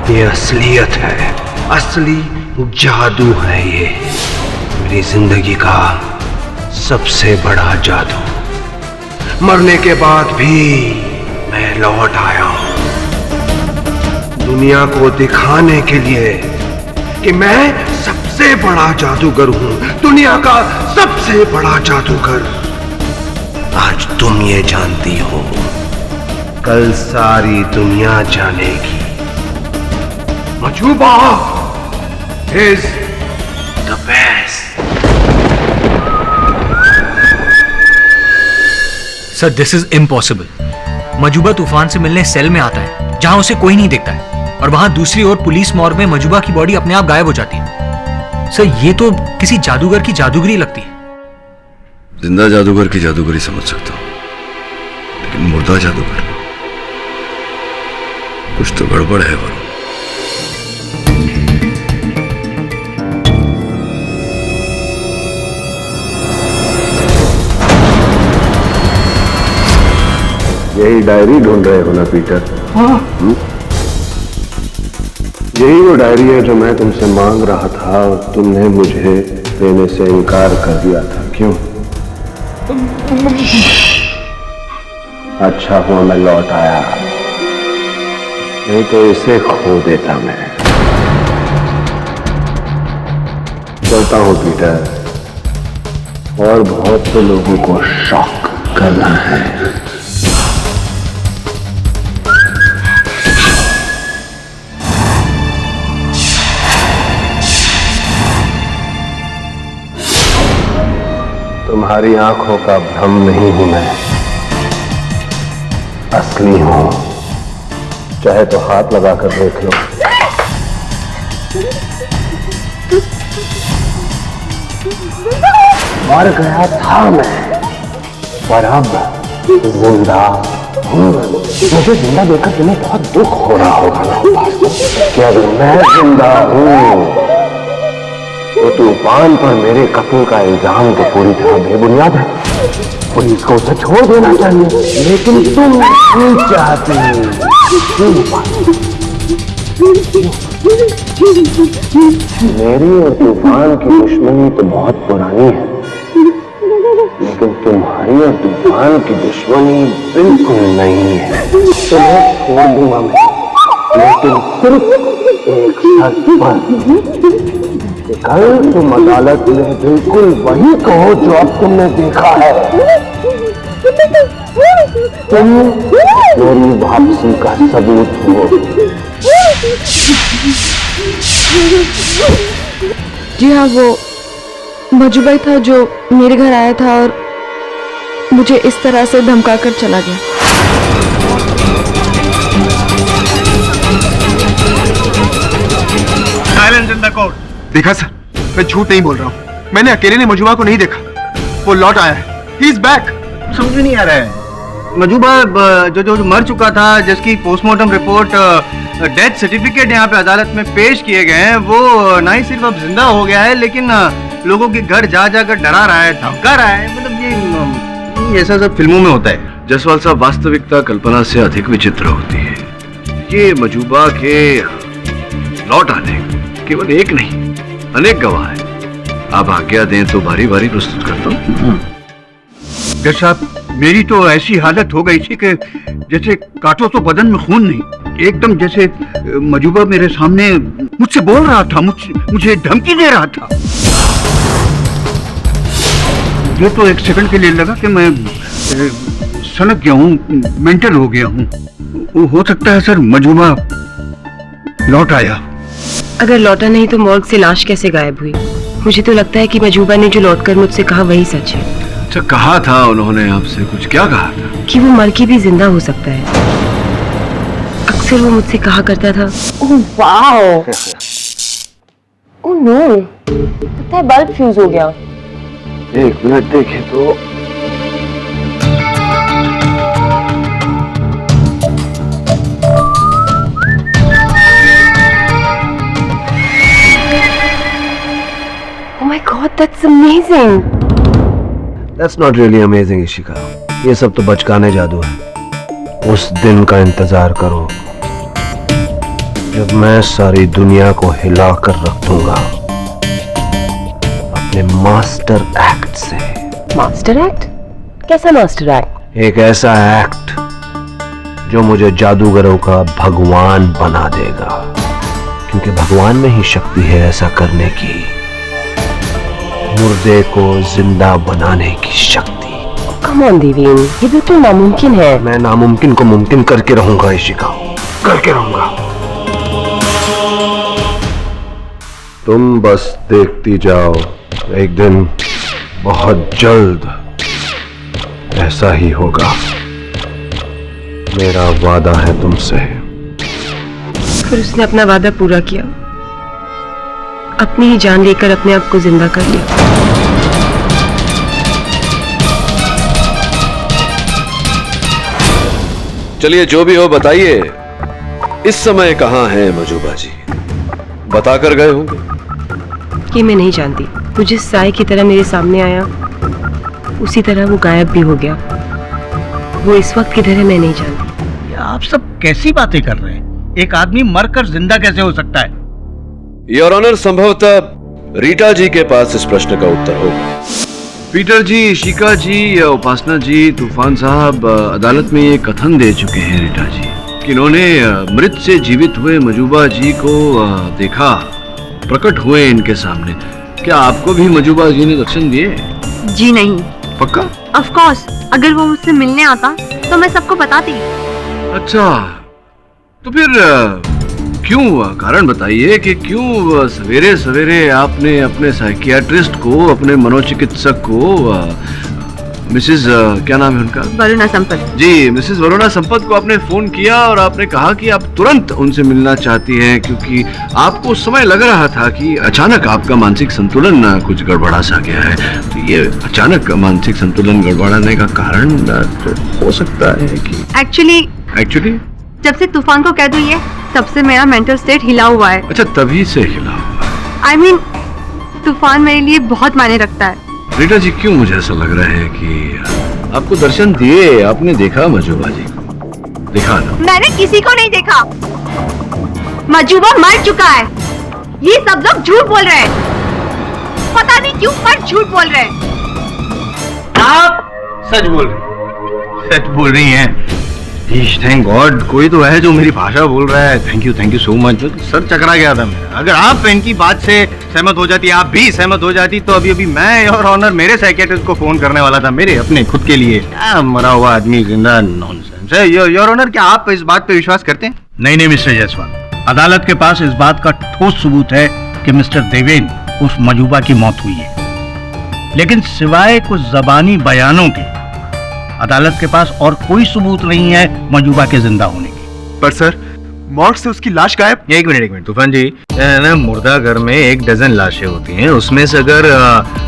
ये असलियत है, असली जादू है। ये मेरी जिंदगी का सबसे बड़ा जादू। मरने के बाद भी मैं लौट आया हूं, दुनिया को दिखाने के लिए कि मैं सबसे बड़ा जादूगर हूं, दुनिया का सबसे बड़ा जादूगर। आज तुम ये जानती हो, कल सारी दुनिया जानेगी। Majuba is the best. Sir, this is impossible. Majuba Toofan से मिलने सेल में आता है जहां उसे कोई नहीं देखता है, और वहां दूसरी ओर पुलिस मॉर्ग में मजूबा की बॉडी अपने आप गायब हो जाती है। सर, ये तो किसी जादूगर की जादूगरी लगती है। जिंदा जादूगर की जादूगरी समझ सकता हूं, लेकिन मुर्दा जादूगर, कुछ तो गड़बड़ है वरुण। यही डायरी ढूंढ रहे हो ना पीटर? हाँ। यही वो डायरी है जो मैं तुमसे मांग रहा था और तुमने मुझे देने से इनकार कर दिया था। क्यों? अच्छा हुआ मैं लौट आया, नहीं तो इसे खो देता मैं। चलता हूं पीटर, और बहुत से लोगों को शॉक करना है। तुम्हारी आंखों का भ्रम नहीं हूं मैं, असली हूं। चाहे तो हाथ लगाकर देख लो। मर गया था मैं, पर अब जिंदा हूं। मुझे जिंदा देखकर तुम्हें बहुत दुख हो रहा होगा ना, क्या मैं जिंदा हूं? तो तूफान पर मेरे कत्ल का इल्जाम तो पूरी तरह बेबुनियाद है। पुलिस को उसे छोड़ देना चाहिए, लेकिन तुम नहीं चाहती। मेरी और तूफान की दुश्मनी तो बहुत पुरानी है, लेकिन तुम्हारी और तूफान की दुश्मनी बिल्कुल नहीं है। तुम्हें छोड़ दूंगा मैं, लेकिन सिर्फ एक शर्त पर। कल तुम अदालत में बिल्कुल वही कहो जो अब तुमने देखा है। तुम मेरी वापसी का सबूत हो। जी हाँ, वो मजूबा था जो मेरे घर आया था और मुझे इस तरह से धमका कर चला गया। Silence in the court. देखा सर, मैं झूठ नहीं बोल रहा हूँ। मैंने अकेले ने मजूबा को नहीं देखा, वो लौट आया है। He is back. समझ नहीं आ रहा है, मजूबा जो मर चुका था, जिसकी पोस्टमार्टम रिपोर्ट डेथ सर्टिफिकेट यहाँ पे अदालत में पेश किए गए हैं, वो ना ही सिर्फ अब जिंदा हो गया है लेकिन लोगों के घर जा जाकर डरा रहा है, धमका रहा है। मतलब ये ऐसा सब फिल्मों में होता है। जसवाल साहब, वास्तविकता कल्पना से अधिक विचित्र होती है। ये मजूबा के लौट आने केवल एक नहीं अनेक गवाह है। आप आज्ञा दें तो बारी बारी प्रस्तुत करता हूँ। जज साहब, मेरी तो ऐसी हालत हो गई थी कि जैसे काटो तो बदन में खून नहीं, एकदम जैसे मजूबा मेरे सामने मुझसे बोल रहा था, मुझे धमकी दे रहा था। मुझे तो एक सेकंड के लिए लगा कि मैं सनक गया हूँ, मेंटल हो गया हूँ। हो सकता है सर मजूबा लौट आया। अगर लौटा नहीं तो मॉर्ग से लाश कैसे गायब हुई? मुझे तो लगता है कि मजूबा ने जो लौटकर मुझसे कहा वही सच है। अच्छा, कहा था उन्होंने आपसे? कुछ क्या कहा था? कि वो मर के भी जिंदा हो सकता है। अक्सर वो मुझसे कहा करता था, ओह वाओ, ओह नो, लगता है बल्ब फ्यूज हो गया। एक मिनट देखें तो। Oh my God, that's amazing. That's not really amazing, Ishika. ये सब तो बचकाने जादू है। उस दिन का इंतजार करो जब मैं सारी दुनिया को हिला कर रख दूंगा अपने मास्टर एक्ट से। Master act? कैसा मास्टर एक्ट? एक ऐसा एक्ट जो मुझे जादूगरों का भगवान बना देगा, क्योंकि भगवान में ही शक्ति है ऐसा करने की, मुर्दे को जिंदा बनाने की शक्ति। कम ऑन देवेन, ये बिल्कुल नामुमकिन है। मैं नामुमकिन को मुमकिन करके रहूंगा इशिका, करके रहूंगा। तुम बस देखती जाओ, एक दिन बहुत जल्द ऐसा ही होगा। मेरा वादा है तुमसे। फिर उसने अपना वादा पूरा किया, अपनी ही जान लेकर अपने आप को जिंदा कर लिया। चलिए, जो भी हो बताइए, इस समय कहाँ हैं मजूबा जी? बताकर गए होंगे। ये मैं नहीं जानती। वो जिस साए की तरह मेरे सामने आया उसी तरह वो गायब भी हो गया। वो इस वक्त किधर है मैं नहीं जानती। आप सब कैसी बातें कर रहे हैं? एक आदमी मरकर जिंदा कैसे हो सकता है? योर ऑनर, संभवतः रीटा जी के पास इस प्रश्न का उत्तर होगा। पीटर जी, शिका जी या उपासना जी, तूफान साहब अदालत में ये कथन दे चुके हैं रीटा जी कि इन्होंने मृत से जीवित हुए मजूबा जी को देखा, प्रकट हुए इनके सामने। क्या आपको भी मजूबा जी ने दर्शन दिए? जी नहीं। पक्का? ऑफ कोर्स, अगर वो मुझसे मिलने आता तो मैं सबको बताती। अच्छा, तो फिर क्यों, कारण बताइए कि क्यों सवेरे सवेरे आपने अपने साइकियाट्रिस्ट को, अपने मनोचिकित्सक को, मिसेस क्या नाम है उनका? वरुणा संपत जी, मिसेस वरुणा संपत को आपने फोन किया और आपने कहा कि आप तुरंत उनसे मिलना चाहती हैं, क्योंकि आपको उस समय लग रहा था कि अचानक आपका मानसिक संतुलन कुछ गड़बड़ा सा गया है। तो ये अचानक मानसिक संतुलन गड़बड़ाने का कारण हो सकता है कि एक्चुअली जब से तूफान को कह दूं ये, तब से मेरा मेंटल स्टेट हिला हुआ है। अच्छा, तभी से हिला हुआ है। I mean, तूफान मेरे लिए बहुत मायने रखता है। रीटा जी, क्यों मुझे ऐसा लग रहा है कि आपको दर्शन दिए, आपने देखा मजूबा जी को? देखा ना? मैंने किसी को नहीं देखा। मजूबा मर चुका है। ये सब लोग झूठ बोल रहे हैं। पता नहीं क्यों, पर झूठ बोल रहे हैं। आप सच बोल रही हैं। थैंक गॉड, कोई तो है जो मेरी भाषा बोल रहा है। Thank you so much. Sir चकरा गया था मेरा। अगर आप इनकी बात से सहमत हो जाती, आप भी सहमत हो जाती, तो अभी मैं योर ऑनर मेरे साइकियाट्रिस्ट को फोन करने वाला था, मेरे अपने खुद के लिए। मरा हुआ आदमी जिंदा, नॉनसेंस है। योर ऑनर, क्या आप इस बात पे विश्वास करते हैं? नहीं मिस्टर जायसवाल, अदालत के पास इस बात का ठोस सबूत है कि मिस्टर देवेन उस मजूबा की मौत हुई है, लेकिन सिवाय कुछ जबानी बयानों के अदालत के पास और कोई सबूत नहीं है मजूबा के जिंदा होने की। पर सर, मॉर्ग से उसकी लाश गायब। एक मिनट तूफान जी, ना मुर्दा घर में 1 डजन लाशें होती हैं, उसमें से अगर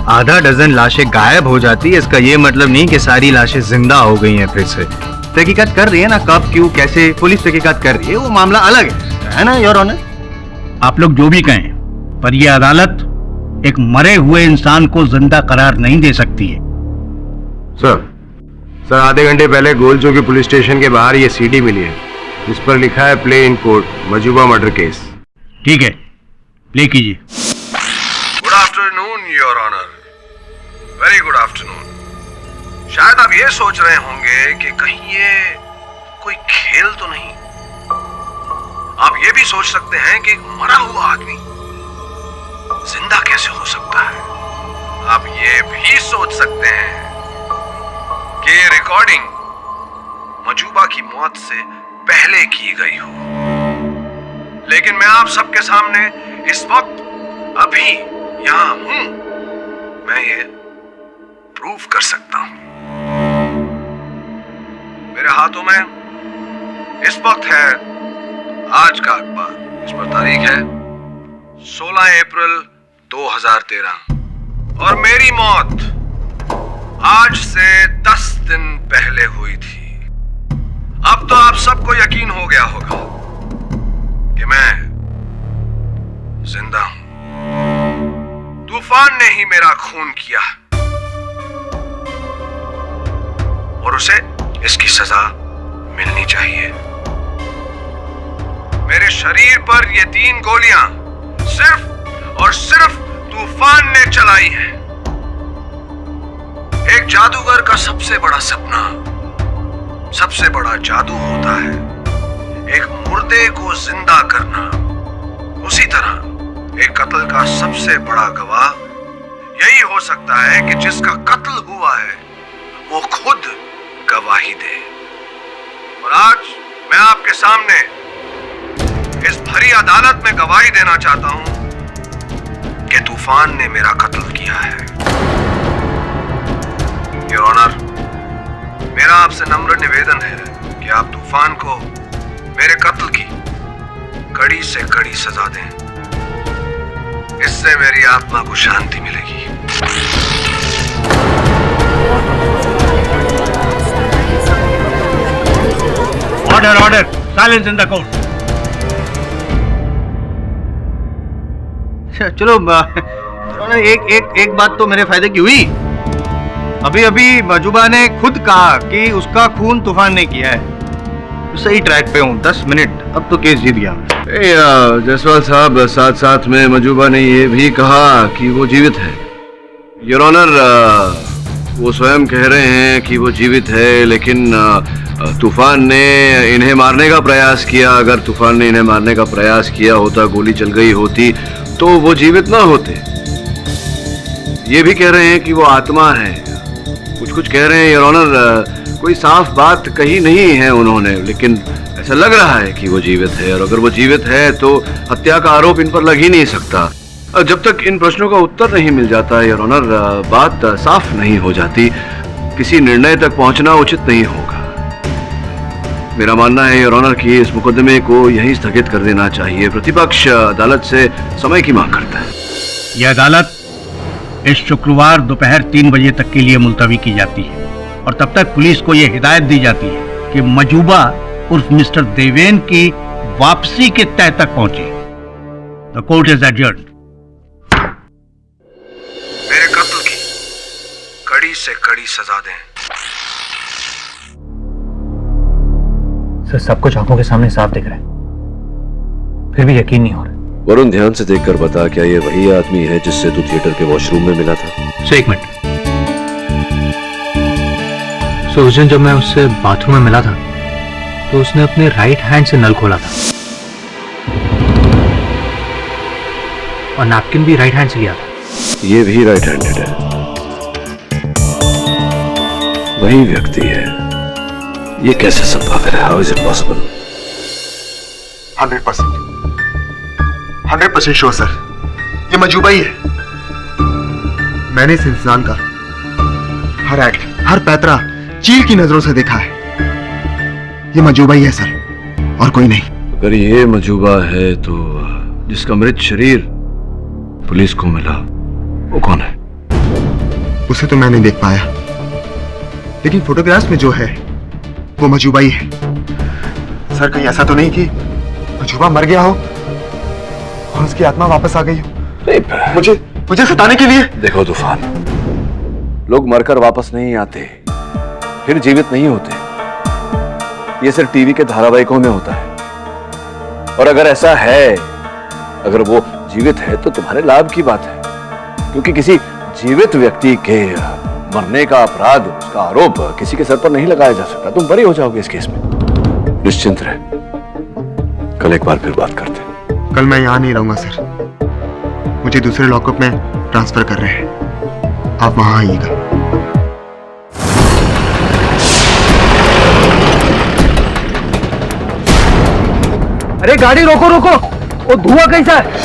आधा डजन लाशें गायब हो जाती है, इसका ये मतलब नहीं कि सारी लाशें जिंदा हो गई हैं फिर से। तहकीकात कर रही है ना, कब क्यों कैसे पुलिस तहकीकात कर रही है, वो मामला अलग है ना योर ऑनर? आप लोग जो भी कहें, पर यह अदालत एक मरे हुए इंसान को जिंदा करार नहीं दे सकती है। सर आधे घंटे पहले गोल चौकी पुलिस स्टेशन के बाहर ये सीडी मिली है, इस पर लिखा है play in court Majuba murder case. ठीक है, प्ले कीजिए। Good afternoon your honour, very good afternoon. शायद आप ये सोच रहे होंगे कि कहीं ये कोई खेल तो नहीं। आप ये भी सोच सकते हैं कि एक मरा हुआ आदमी जिंदा कैसे हो सकता है। आप ये भी सोच सकते हैं कि ये रिकॉर्डिंग मजूबा की मौत से पहले की गई हो। लेकिन मैं आप सबके सामने इस वक्त अभी यहां हूं, मैं ये प्रूव कर सकता हूं। मेरे हाथों में इस वक्त है आज का अखबार, इस पर तारीख है 16 अप्रैल 2013 और मेरी मौत आज से 10 दिन पहले हुई थी। अब तो आप सबको यकीन हो गया होगा कि मैं जिंदा हूं। तूफान ने ही मेरा खून किया और उसे इसकी सजा मिलनी चाहिए। मेरे शरीर पर ये 3 गोलियां सिर्फ और सिर्फ तूफान ने चलाई हैं। एक जादूगर का सबसे बड़ा सपना, सबसे बड़ा जादू होता है एक मुर्दे को जिंदा करना। उसी तरह एक कत्ल का सबसे बड़ा गवाह यही हो सकता है कि जिसका कत्ल हुआ है वो खुद गवाही दे। और आज मैं आपके सामने इस भरी अदालत में गवाही देना चाहता हूं कि तूफान ने मेरा कत्ल किया है। योर ऑनर, मेरा आपसे नम्र निवेदन है कि आप तूफान को मेरे कत्ल की कड़ी से कड़ी सजा दें। इससे मेरी आत्मा को शांति मिलेगी। Order order, silence in the court. चलो एक बात तो मेरे फायदे की हुई। अभी अभी मजूबा ने खुद कहा कि उसका खून तूफान ने किया है। सही ट्रैक पे हूँ, 10 मिनट, अब तो केस जीत गया। जायसवाल साहब, साथ साथ में मजूबा ने ये भी कहा कि वो जीवित है। योर ऑनर, वो स्वयं कह रहे हैं कि वो जीवित है, लेकिन तूफान ने इन्हें मारने का प्रयास किया। अगर तूफान ने इन्हें मारने का प्रयास किया होता, गोली चल गई होती, तो वो जीवित ना होते। ये भी कह रहे हैं कि वो आत्मा है, कुछ कह रहे हैं योर ऑनर। कोई साफ बात कही नहीं है उन्होंने, लेकिन ऐसा लग रहा है कि वो जीवित है। और अगर वो जीवित है तो हत्या का आरोप इन पर लग ही नहीं सकता। जब तक इन प्रश्नों का उत्तर नहीं मिल जाता योर ऑनर, बात साफ नहीं हो जाती। किसी निर्णय तक पहुंचना उचित नहीं होगा। मेरा मानना है योर ऑनर कि इस मुकदमे को यहीं स्थगित कर देना चाहिए। प्रतिपक्ष अदालत से समय की मांग करता है। यह अदालत इस शुक्रवार दोपहर 3 बजे तक के लिए मुलतवी की जाती है और तब तक पुलिस को यह हिदायत दी जाती है कि मजूबा उर्फ मिस्टर देवेन की वापसी के तय तक पहुंचे। The court is adjourned. मेरे कत्ल की कड़ी से कड़ी सजा दें। सर, सब कुछ आंखों के सामने साफ दिख रहा है, फिर भी यकीन नहीं हो रहा। वरुण, ध्यान से देखकर बता, क्या ये वही आदमी है जिससे तू थिएटर के वॉशरूम में मिला था? सर, एक मिनट। सर, उस दिन जब मैं उससे बाथरूम में मिला था तो उसने अपने राइट हैंड से नल खोला था और नैपकिन भी राइट हैंड से लिया था। ये भी राइट हैंडेड है, वही व्यक्ति है। ये कैसे संभव है? How is it possible? 100% sure sir, ये मजूबा ही है। मैंने इस इंसान का हर एक्ट, हर पैतरा चील की नजरों से देखा है। ये मजूबा ही है सर, और कोई नहीं। अगर ये मजूबा है तो जिसका मृत शरीर पुलिस को मिला वो कौन है? उसे तो मैं नहीं देख पाया, लेकिन फोटोग्राफ्स में जो है वो मजूबा ही है। सर कहीं ऐसा तो नहीं कि मजूबा मर गया हो और उसकी आत्मा वापस आ गई हो मुझे सताने के लिए? देखो तूफान, लोग मरकर वापस नहीं आते, फिर जीवित नहीं होते। ये सिर्फ टीवी के धारावाहिकों में होता है। और अगर ऐसा है, अगर वो जीवित है तो तुम्हारे लाभ की बात है, क्योंकि किसी जीवित व्यक्ति के मरने का अपराध, उसका आरोप किसी के सर पर नहीं लगाया जा सकता। तुम बरी हो जाओगे इस केस में। निश्चिंत रहे, कल एक बार फिर बात करते हैं। कल मैं यहां नहीं रहूंगा सर, मुझे दूसरे लॉकअप में ट्रांसफर कर रहे हैं, आप वहां आइएगा। अरे गाड़ी रोको रोको, वो धुआं कैसा है?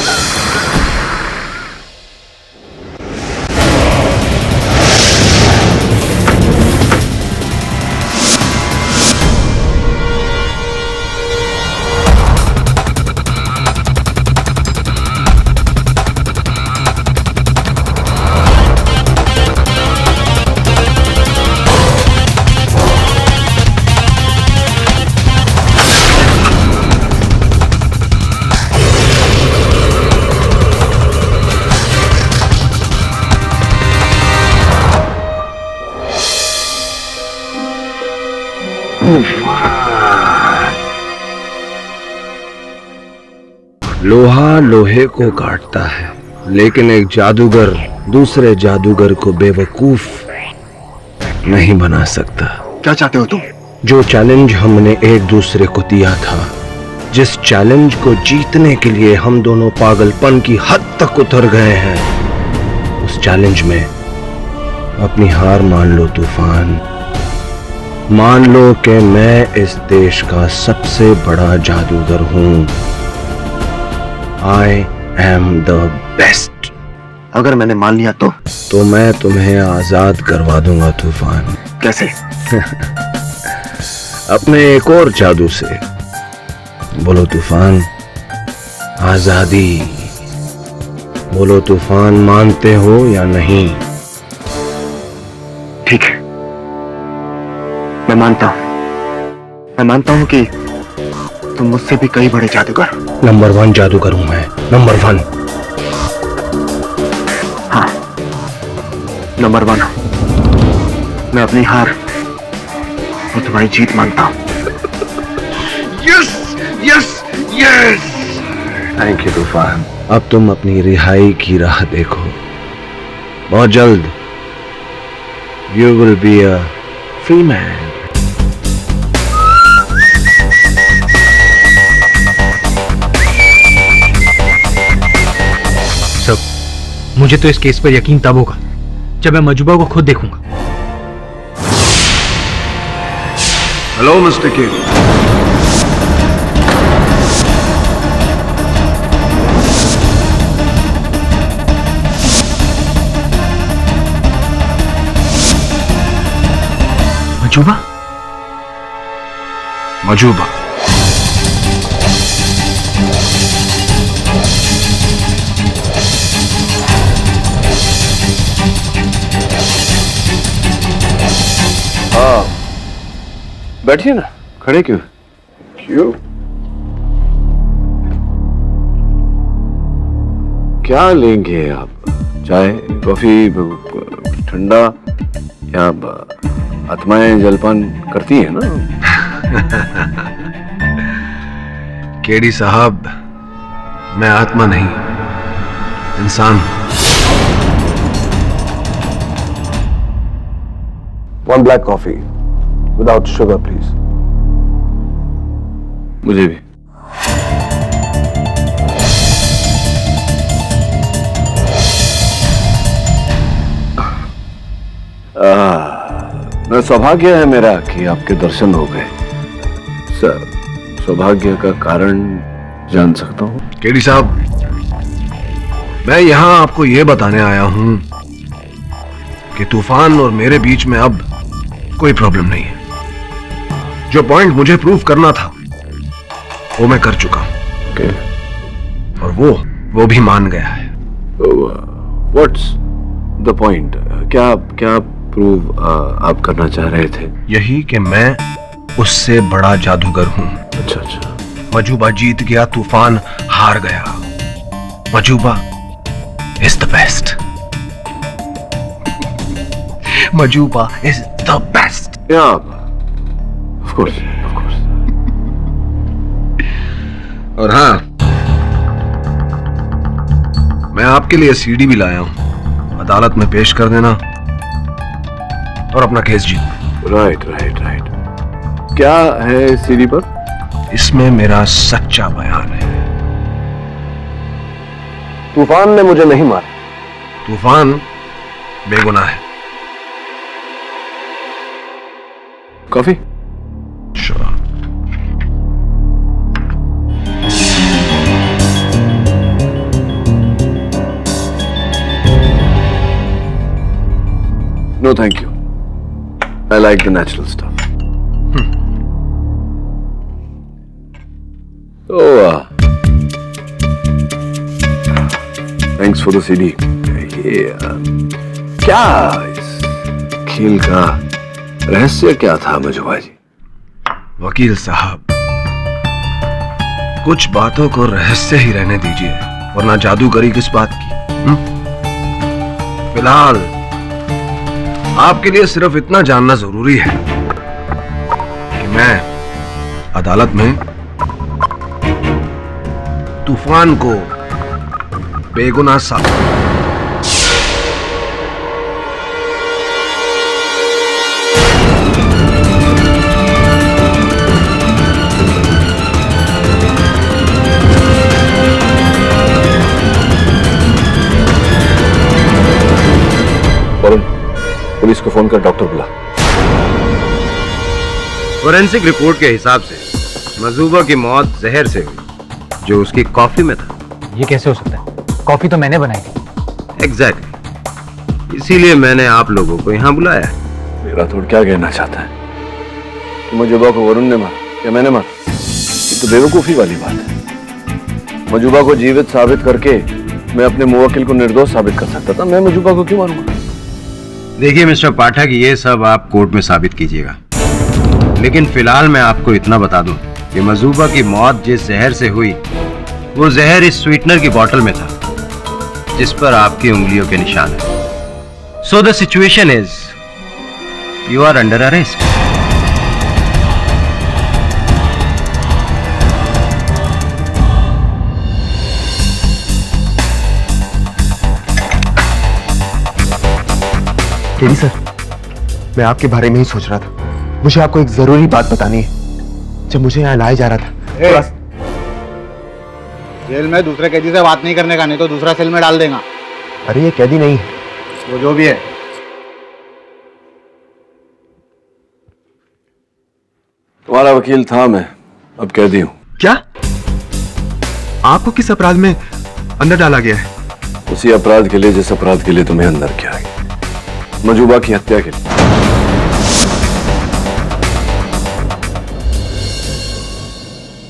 लोहा लोहे को काटता है, लेकिन एक जादूगर दूसरे जादूगर को बेवकूफ नहीं बना सकता। क्या चाहते हो तुम? जो चैलेंज हमने एक दूसरे को दिया था, जिस चैलेंज को जीतने के लिए हम दोनों पागलपन की हद तक उतर गए हैं, उस चैलेंज में अपनी हार मान लो तूफान। मान लो कि मैं इस देश का सबसे बड़ा जादूगर हूं। I am the best। अगर मैंने मान लिया तो मैं तुम्हें आजाद करवा दूंगा तूफान। कैसे? अपने एक और जादू से। बोलो तूफान, आजादी। बोलो तूफान, मानते हो या नहीं? ठीक है, मैं मानता हूं कि तुम मुझसे भी कई बड़े जादूगर। नंबर 1 जादूगर हूं मैं, नंबर 1। हाँ, नंबर 1। मैं अपनी हार और तुम्हारी जीत मानता हूं। Yes yes yes. Thank you तूफान। अब तुम अपनी रिहाई की राह देखो। बहुत जल्द you will be a free man. मुझे तो इस केस पर यकीन तब होगा जब मैं मजूबा को खुद देखूंगा। Hello mister king. मजूबा बैठिए ना, खड़े क्यों? क्या लेंगे आप? चाय, कॉफी, ठंडा, या आत्माएं जलपान करती है ना? केडी साहब, मैं आत्मा नहीं, इंसान हूं। 1 black coffee without sugar please। मुझे भी। मैं सौभाग्य है मेरा कि आपके दर्शन हो गए। सर, सौभाग्य का कारण जान सकता हूं? केडी साहब, मैं यहां आपको यह बताने आया हूं कि तूफान और मेरे बीच में अब कोई प्रॉब्लम नहीं है। जो पॉइंट मुझे प्रूव करना था वो मैं कर चुका हूं। okay। और वो भी मान गया है। What's the point? क्या प्रूव आप करना चाह रहे थे? यही कि मैं उससे बड़ा जादूगर हूं। अच्छा अच्छा। मजूबा जीत गया, तूफान हार गया। Majuba is the best. Majuba is the best. Of course. और हाँ, मैं आपके लिए सीडी भी लाया हूं, अदालत में पेश कर देना और अपना केस जीत। राइट। क्या है सीडी पर? इसमें मेरा सच्चा बयान है। तूफान ने मुझे नहीं मारा, तूफान बेगुनाह है। Coffee? Sure. No, thank you. I like the natural stuff. Thanks for the CD. क्या इस खेल का रहस्य क्या था मजूबा जी? वकील साहब, कुछ बातों को रहस्य ही रहने दीजिए, वरना जादूगरी किस बात की? फिलहाल आपके लिए सिर्फ इतना जानना जरूरी है कि मैं अदालत में तूफान को बेगुनाह साबित पुलिस को फोन कर डॉक्टर बुला। फोरेंसिक रिपोर्ट के हिसाब से मजूबा की मौत जहर से हुई, जो उसकी कॉफी में था। ये कैसे हो सकता है? कॉफी तो मैंने बनाई थी। एग्जैक्टली, इसीलिए मैंने आप लोगों को यहाँ बुलाया है। मेरा थोड़ा क्या कहना चाहता है कि मजूबा को वरुण ने मारा या मैंने मारा? ये तो बेवकूफी वाली बात है। मजूबा को जीवित साबित करके मैं अपने मुवक्किल को निर्दोष साबित कर सकता था। मैं मजूबा को क्यों मारूंगा? देखिए मिस्टर पाठक, ये सब आप कोर्ट में साबित कीजिएगा, लेकिन फिलहाल मैं आपको इतना बता दूं कि मजूबा की मौत जिस जहर से हुई, वो जहर इस स्वीटनर की बोतल में था जिस पर आपकी उंगलियों के निशान है। So the situation is you are under arrest. KD sir, मैं आपके बारे में ही सोच रहा था। मुझे आपको एक जरूरी बात बतानी है। जब मुझे यहाँ लाया जा रहा था, जेल में दूसरे कैदी से बात नहीं करने का, नहीं तो दूसरा सेल में डाल देगा। अरे ये कैदी नहीं, वो जो भी है। तुम्हारा वकील था मैं, अब कैदी हूं। क्या? आपको किस अपराध में अंदर डाला गया है? उसी अपराध के लिए जिस अपराध के लिए तुम्हें अंदर किया गया, मजूबा की हत्या के लिए।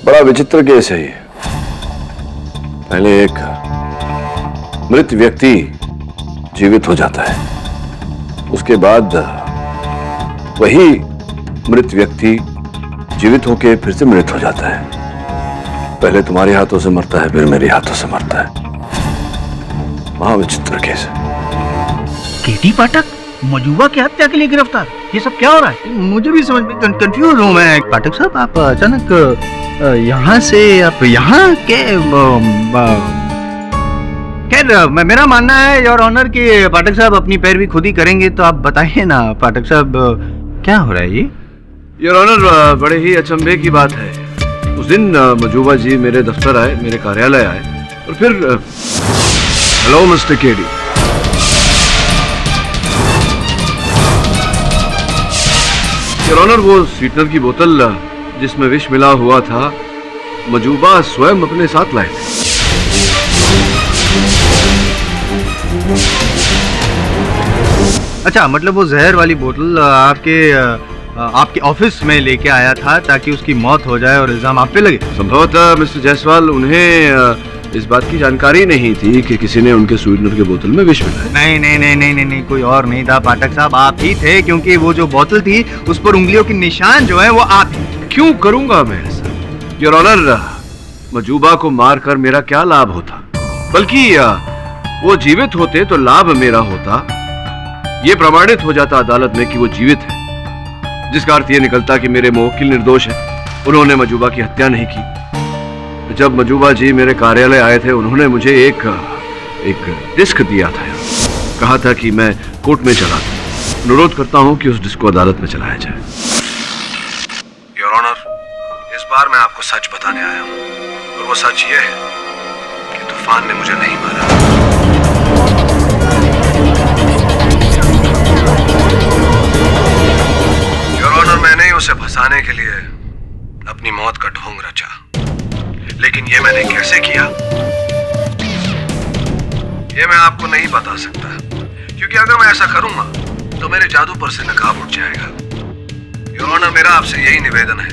बड़ा विचित्र केस है ये। पहले एक मृत व्यक्ति जीवित हो जाता है, उसके बाद वही मृत व्यक्ति जीवित होकर फिर से मृत हो जाता है। पहले तुम्हारे हाथों से मरता है, फिर मेरे हाथों से मरता है। महाविचित्र केस है। केटी पाठक मजूबा की हत्या के लिए गिरफ्तार, ये सब क्या हो रहा है? मुझे भी समझ में कंफ्यूज हूँ मैं। पाठक साहब, आप अचानक यहाँ से आप यहाँ के? खैर, मेरा मानना है योर ऑनर कि पाठक साहब अपनी पैरवी खुद ही करेंगे, तो आप बताइए ना पाठक साहब, क्या हो रहा है ये? योर ऑनर, बड़े ही अचंभे की बात है। उस दिन मजूबा जी मेरे दफ्तर आए, मेरे कार्यालय आए, और फिर hello mister KD, your honour, वो स्वीटनर की बोतल जिसमें विष मिला हुआ था, मजूबा स्वयं अपने साथ लाए थे। अच्छा, मतलब वो जहर वाली बोतल आपके ऑफिस में लेके आया था ताकि उसकी मौत हो जाए और इल्जाम आप पे लगे? संभवतः मिस्टर जायसवाल, उन्हें इस बात की जानकारी नहीं थी कि किसी ने उनके स्वीटनर के बोतल में विष मिलाया। नहीं नहीं नहीं नहीं नहीं नहीं, कोई और नहीं था पाठक साहब, आप ही थे, क्योंकि वो जो बोतल थी उस पर उंगलियों के निशान जो है वो आप ही। क्यों करूंगा मैं ऐसा? योर ऑनर, मजूबा को मारकर मेरा क्या लाभ होता, बल्कि वो जीवित होते तो लाभ मेरा होता। ये प्रमाणित हो जाता अदालत में कि वो जीवित है, जिसका अर्थ ये निकलता कि मेरे मुवक्किल निर्दोष है, उन्होंने मजूबा की हत्या नहीं की। जब मजूबा जी मेरे कार्यालय आए थे, उन्होंने मुझे एक डिस्क दिया था, कहा था कि मैं कोर्ट में चला दूं। अनुरोध करता हूं कि उस डिस्क को अदालत में चलाया जाए। योर ऑनर, इस बार मैं आपको सच बताने आया हूं, और वो सच ये है कि तूफान ने मुझे नहीं मारा। योर ऑनर, मैंने ही उसे फंसाने के लिए अपनी मौत का ढोंग रचा, लेकिन ये मैंने कैसे किया ये मैं आपको नहीं बता सकता, क्योंकि अगर मैं ऐसा करूंगा तो मेरे जादू पर से नकाब उठ जाएगा। योर ऑनर, मेरा आपसे यही निवेदन है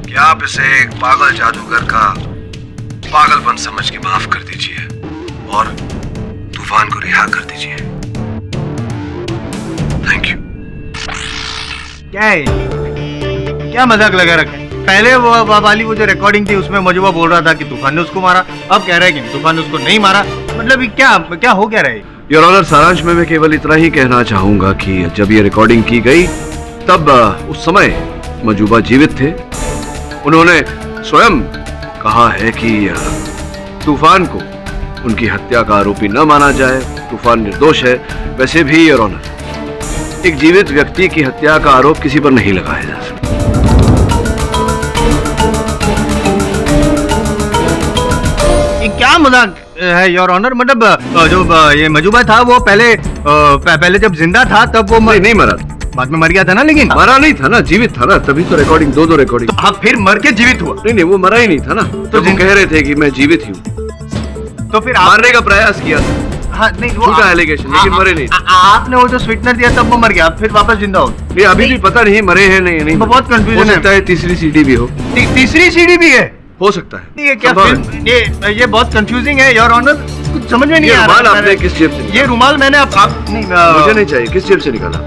कि आप इसे एक पागल जादूगर का पागलपन समझ के माफ कर दीजिए और तूफान को रिहा कर दीजिए। Thank you. क्या है, क्या मजाक लगा रखा है? पहले वो वाली वो जो रिकॉर्डिंग थी उसमें मजूबा बोल रहा था कि तूफान ने उसको मारा, अब कह रहा है कि तूफान ने उसको नहीं मारा। मतलब क्या हो क्या रहा है? योर ऑनर, सारांश में मैं केवल इतना ही कहना चाहूंगा कि जब ये रिकॉर्डिंग की गई तब उस समय मजूबा जीवित थे। उन्होंने स्वयं कहा है कि तूफान को उनकी हत्या का आरोपी न माना जाए, तूफान निर्दोष है। वैसे भी योर ऑनर, एक जीवित व्यक्ति की हत्या का आरोप किसी पर नहीं लगाया जा सकता। क्या मजाक है योर ऑनर? मतलब जो ये मजूबा था वो पहले जब जिंदा था तब वो नहीं मरा, बाद में मर गया था ना, लेकिन मरा नहीं था ना, जीवित था ना, तभी तो रिकॉर्डिंग दो रिकॉर्डिंग। हाँ, फिर मर के जीवित हुआ? नहीं, वो मरा ही नहीं था ना, तो वो कह रहे थे कि मैं जीवित ही हूँ, तो फिर मारने का प्रयास किया था। हाँ, नहीं, झूठा एलिगेशन, लेकिन मरे नहीं। आपने वो जो स्वीटनर दिया तब वो मर गया, फिर वापस जिंदा हो? नहीं, अभी भी पता नहीं मरे हैं नहीं। बहुत कंफ्यूजन है। तीसरी सीडी भी हो, तीसरी सीडी भी है, हो सकता है। ये क्या ये बहुत कंफ्यूजिंग है योर ऑनर, कुछ समझ में नहीं आ रहा। रुमाल आपने किस जेब से? ये रुमाल मैंने मुझे नहीं चाहिए, किस जेब से निकाला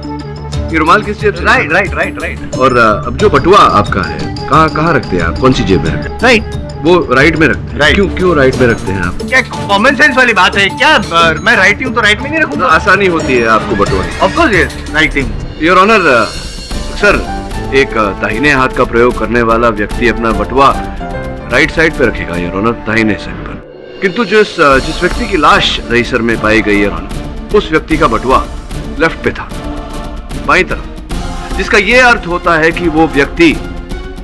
ये रुमाल? किस जेब से? राइट। और अब जो बटुआ आपका है कहाँ रखते हैं आप? कौन सी जेब में रखते हैं? राइट, वो राइट में रखते हैं। क्यों राइट में रखते हैं आप? क्या कॉमन सेंस वाली बात है क्या? मैं राइट हूँ तो राइट में नहीं रखूंगा? आसानी होती है आपको बटुआ। Of course yes, writing. Your honour, sir, एक दाहिने हाथ का प्रयोग करने वाला व्यक्ति अपना बटुआ राइट साइड पे रखेगा योर ऑनर, दाहिने साइड पर। किंतु जिस व्यक्ति की लाश रईसर में पाई गई योर ऑनर, उस व्यक्ति का बटुआ लेफ्ट पे था, बाईं तरफ, जिसका ये अर्थ होता है कि वो व्यक्ति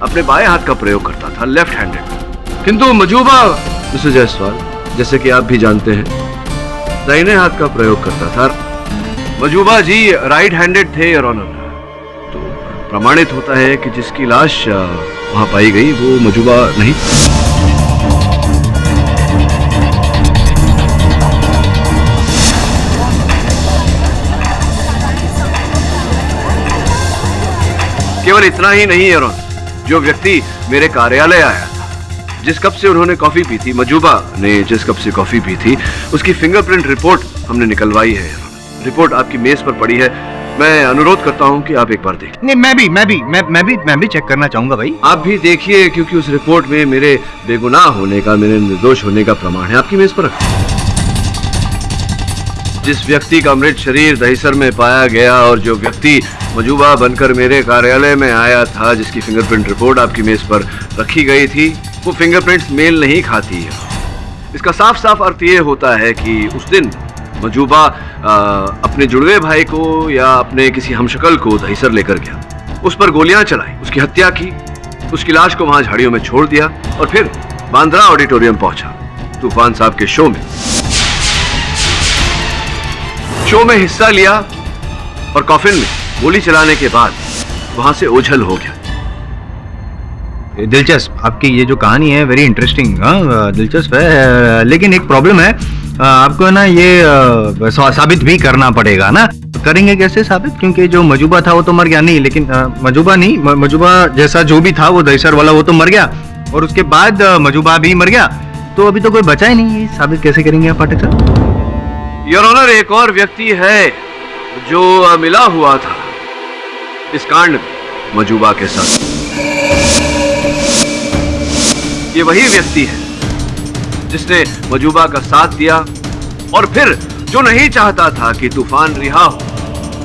अपने बाएं हाथ का प्रयोग करता था, लेफ्ट हैंडेड। किंतु मजूबा मिस्टर जायसवाल, जैसे कि आप भी जानते हैं, दाहिने हाथ का प्रयोग करता था। मजूबा जी राइट हैंडेड थे योर ऑनर, तो प्रमाणित होता है कि जिसकी लाश वहां पाई गई वो मजूबा नहीं। केवल इतना ही नहीं है, जो व्यक्ति मेरे कार्यालय आया था, जिस कप से उन्होंने कॉफी पी थी, मजूबा ने जिस कप से कॉफी पी थी, उसकी फिंगरप्रिंट रिपोर्ट हमने निकलवाई है। रिपोर्ट आपकी मेज पर पड़ी है, मैं अनुरोध करता हूं कि आप एक बार देखें। नहीं, मैं भी चेक करना चाहूंगा भाई। आप भी देखिए, क्योंकि उस रिपोर्ट में मेरे बेगुनाह होने का, मेरे निर्दोष होने का प्रमाण है। आपकी मेज पर रखें। जिस व्यक्ति का मृत शरीर दहीसर में पाया गया और जो व्यक्ति मजूबा बनकर मेरे कार्यालय में आया था, जिसकी फिंगरप्रिंट रिपोर्ट आपकी मेज पर रखी गई थी, वो फिंगरप्रिंट्स मेल नहीं खाती है। इसका साफ साफ अर्थ ये होता है कि उस दिन मजूबा अपने जुड़वे भाई को या अपने किसी हमशक्ल को दहीसर लेकर गया, उस पर गोलियां चलाई, उसकी हत्या की, उसकी लाश को वहां झाड़ियों में छोड़ दिया और फिर बांद्रा ऑडिटोरियम पहुंचा, तूफान साहब के शो में हिस्सा लिया और कॉफिन में गोली चलाने के बाद वहां से ओझल हो गया। दिलचस्प, आपकी ये जो कहानी है वेरी इंटरेस्टिंग, दिलचस्प है, लेकिन एक प्रॉब्लम है, आपको ना ये साबित भी करना पड़ेगा ना। करेंगे कैसे साबित? क्योंकि जो मजूबा था वो तो मर गया। नहीं, लेकिन मजूबा जैसा जो भी था वो दहीसर वाला वो तो मर गया, और उसके बाद मजूबा भी मर गया, तो अभी तो कोई बचा ही नहीं, ये साबित कैसे करेंगे आप पाठक साहब? योर ऑनर, एक और व्यक्ति है जो मिला हुआ था इस कांड में मजूबा के साथ। ये वही व्यक्ति है जिसने मजूबा का साथ दिया और फिर जो नहीं चाहता था कि तूफान रिहा हो,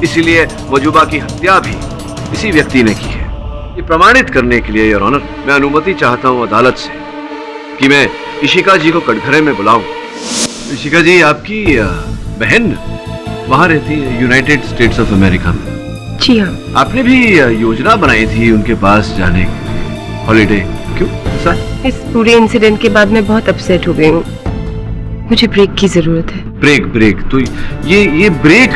इसीलिए मजूबा की हत्या भी इसी व्यक्ति ने की है। ये प्रमाणित करने के लिए योर ऑनर, मैं अनुमति चाहता हूं अदालत से कि मैं इशिका जी को कटघरे में बुलाऊं। इशिका जी, आपकी बहन वहां रहती है यूनाइटेड स्टेट्स ऑफ अमेरिका में। जी हाँ। आपने भी योजना बनाई थी उनके पास जाने की हॉलीडे, क्यों सर? इस पूरे इंसिडेंट के बाद मैं बहुत अपसेट हो गई हूँ, मुझे ब्रेक की जरूरत है। ब्रेक तो ये ब्रेक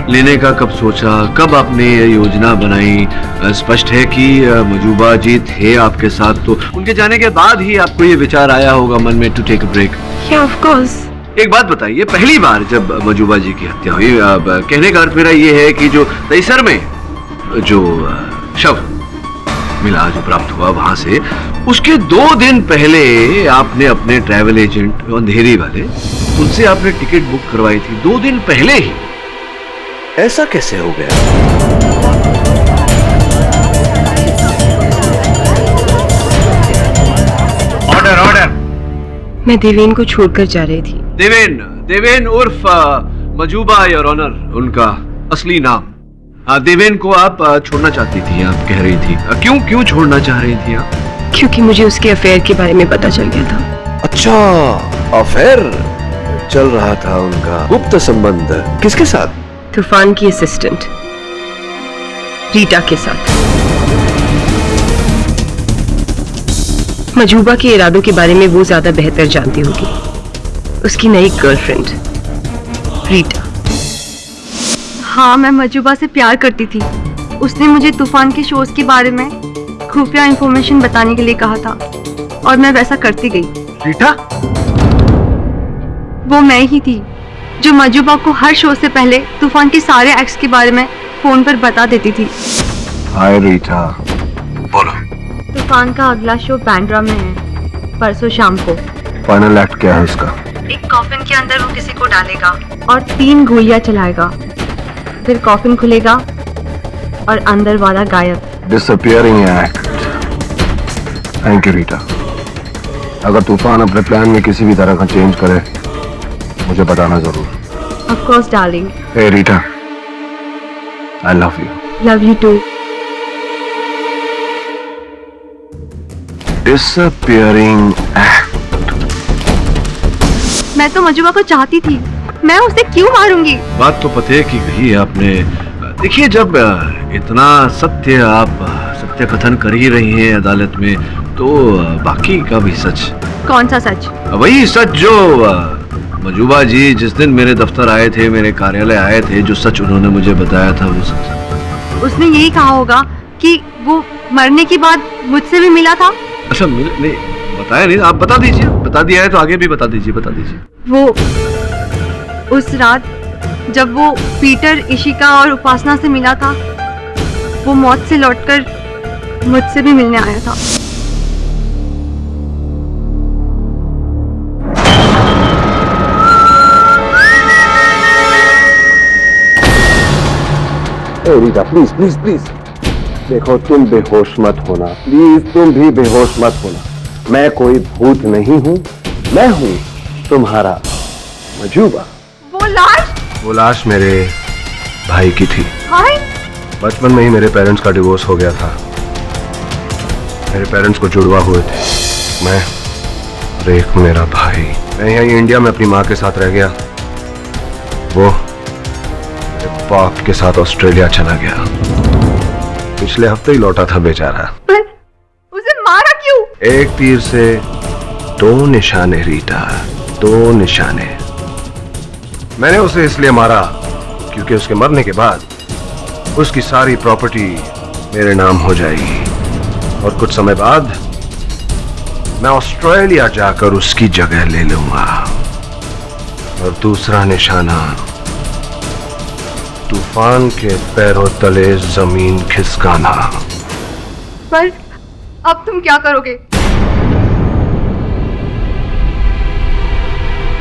लेने का कब सोचा, कब आपने ये योजना बनाई? स्पष्ट है कि मजूबा जी थे आपके साथ, तो उनके जाने के बाद ही आपको ये विचार आया होगा मन में टू टेक अ ब्रेक। या ऑफ कोर्स। एक बात बताइए, पहली बार जब मजूबा जी की हत्या हुई, कहने का अर्थ मेरा ये है कि जो तैसर में जो शव मिला, जो प्राप्त हुआ वहां से, उसके 2 दिन पहले आपने अपने ट्रैवल एजेंट अंधेरी वाले, उनसे आपने टिकट बुक करवाई थी 2 दिन पहले ही। ऐसा कैसे हो गया? ऑर्डर। मैं देवेन को छोड़कर जा रही थी। देवेन उर्फ मजूबा योर ऑनर, उनका असली नाम। हाँ, देवेन को आप छोड़ना चाहती थी, आप कह रही थी। क्यों छोड़ना चाह रही थी आप? क्योंकि मुझे उसके अफेयर के बारे में पता चल गया था। अच्छा, अफेयर चल रहा था उनका, गुप्त संबंध। किसके साथ? तूफान की असिस्टेंट रीटा के साथ। मजूबा के इरादों के बारे में वो ज्यादा बेहतर जानती होगी। उसकी नई गर्लफ्रेंड रीटा। हाँ, मैं मजूबा से प्यार करती थी। उसने मुझे तूफान के शोज के बारे में खुफिया इंफॉर्मेशन बताने के लिए कहा था और मैं वैसा करती गई। रीटा? वो मैं ही थी जो मजूबा को हर शो से पहले तूफान के सारे एक्ट्स के बारे में फोन पर बता देती थी। हाय रीटा। बोलो। तूफान का अगला शो बैंड्रा में है, परसों शाम को। फाइनल एक्ट क्या है उसका? एक कॉफिन के अंदर वो किसी को डालेगा और 3 गोलियां चलाएगा, फिर कॉफिन खुलेगा और अंदर वाला गायब। Disappearing act. Thank you Rita. अगर तूफान अपने प्लान में किसी भी तरह का चेंज करे, मुझे बताना जरूर। Of course, darling. Hey Rita, I love you. Love you too. Disappearing act. मैं तो मजूबा को चाहती थी, मैं उसे क्यों मारूंगी? बात तो पते की कही आपने। देखिए, जब इतना सत्य आप सत्य कथन कर ही रही हैं अदालत में, तो बाकी का भी सच। कौन सा सच? वही सच जो मजूबा जी जिस दिन मेरे दफ्तर आए थे, मेरे कार्यालय आए थे, जो सच उन्होंने मुझे बताया था वो सच। उसने यही कहा होगा कि वो मरने के बाद मुझसे भी मिला था। अच्छा, नहीं बताया नहीं, आप बता दीजिए। बता दिया है तो आगे भी बता दीजिए। वो उस रात जब वो पीटर, इशिका और उपासना से मिला था, वो मौत से लौटकर मुझसे भी मिलने आया था। रीटा, प्लीज प्लीज प्लीज देखो, तुम बेहोश मत होना, प्लीज तुम भी बेहोश मत होना। मैं कोई भूत नहीं हूँ, मैं हूँ तुम्हारा मजूबा। वो लाश मेरे भाई की थी। भाई? बचपन में ही मेरे पेरेंट्स का डिवोर्स हो गया था। मेरे पेरेंट्स को जुड़वा हुए थे, मैं और एक मेरा भाई। मैं यहीं इंडिया में अपनी माँ के साथ रह गया, वो बाप के साथ ऑस्ट्रेलिया चला गया। पिछले हफ्ते ही लौटा था बेचारा। पर उसे मारा क्यों? एक तीर से 2 निशाने रीटा, 2 निशाने। मैंने उसे इसलिए मारा क्योंकि उसके मरने के बाद उसकी सारी प्रॉपर्टी मेरे नाम हो जाएगी और कुछ समय बाद मैं ऑस्ट्रेलिया जाकर उसकी जगह ले लूंगा। और दूसरा निशाना, तूफान के पैरों तले जमीन खिसकाना। पर अब तुम क्या करोगे?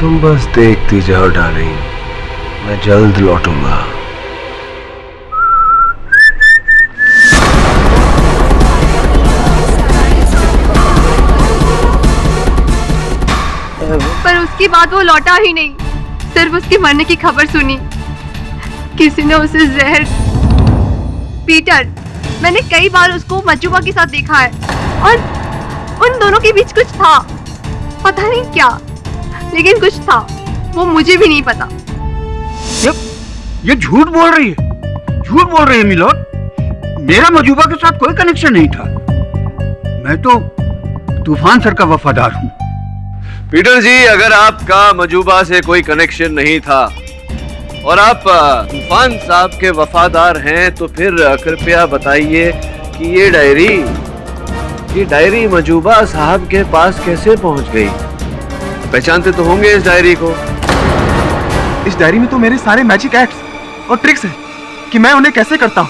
तुम बस देखती जाओ डार्लिंग, मैं जल्द लौटूंगा। पर उसके बाद वो लौटा ही नहीं, सिर्फ उसके मरने की खबर सुनी। किसी ने उसे जहर। पीटर, मैंने कई बार उसको मजूबा के साथ देखा है और उन दोनों के बीच कुछ था, पता नहीं क्या, लेकिन कुछ था, वो मुझे भी नहीं पता। ये झूठ बोल रही है, झूठ बोल रही है मिलोड। मेरा मजूबा के साथ कोई कनेक्शन नहीं था। मैं तो तूफान सर का वफादार हूँ। पीटर जी, अगर आपका मजूबा से कोई कनेक्शन नहीं था और आप तूफान साहब के वफादार हैं, तो फिर कृपया बताइए कि ये डायरी मजूबा साहब के पास कैसे पहुंच गई? पहचानते तो होंगे इस डायरी को। इस डायरी में तो मेरे सारे मैजिक एक्ट्स और ट्रिक्स हैं कि मैं उन्हें कैसे करता हूं।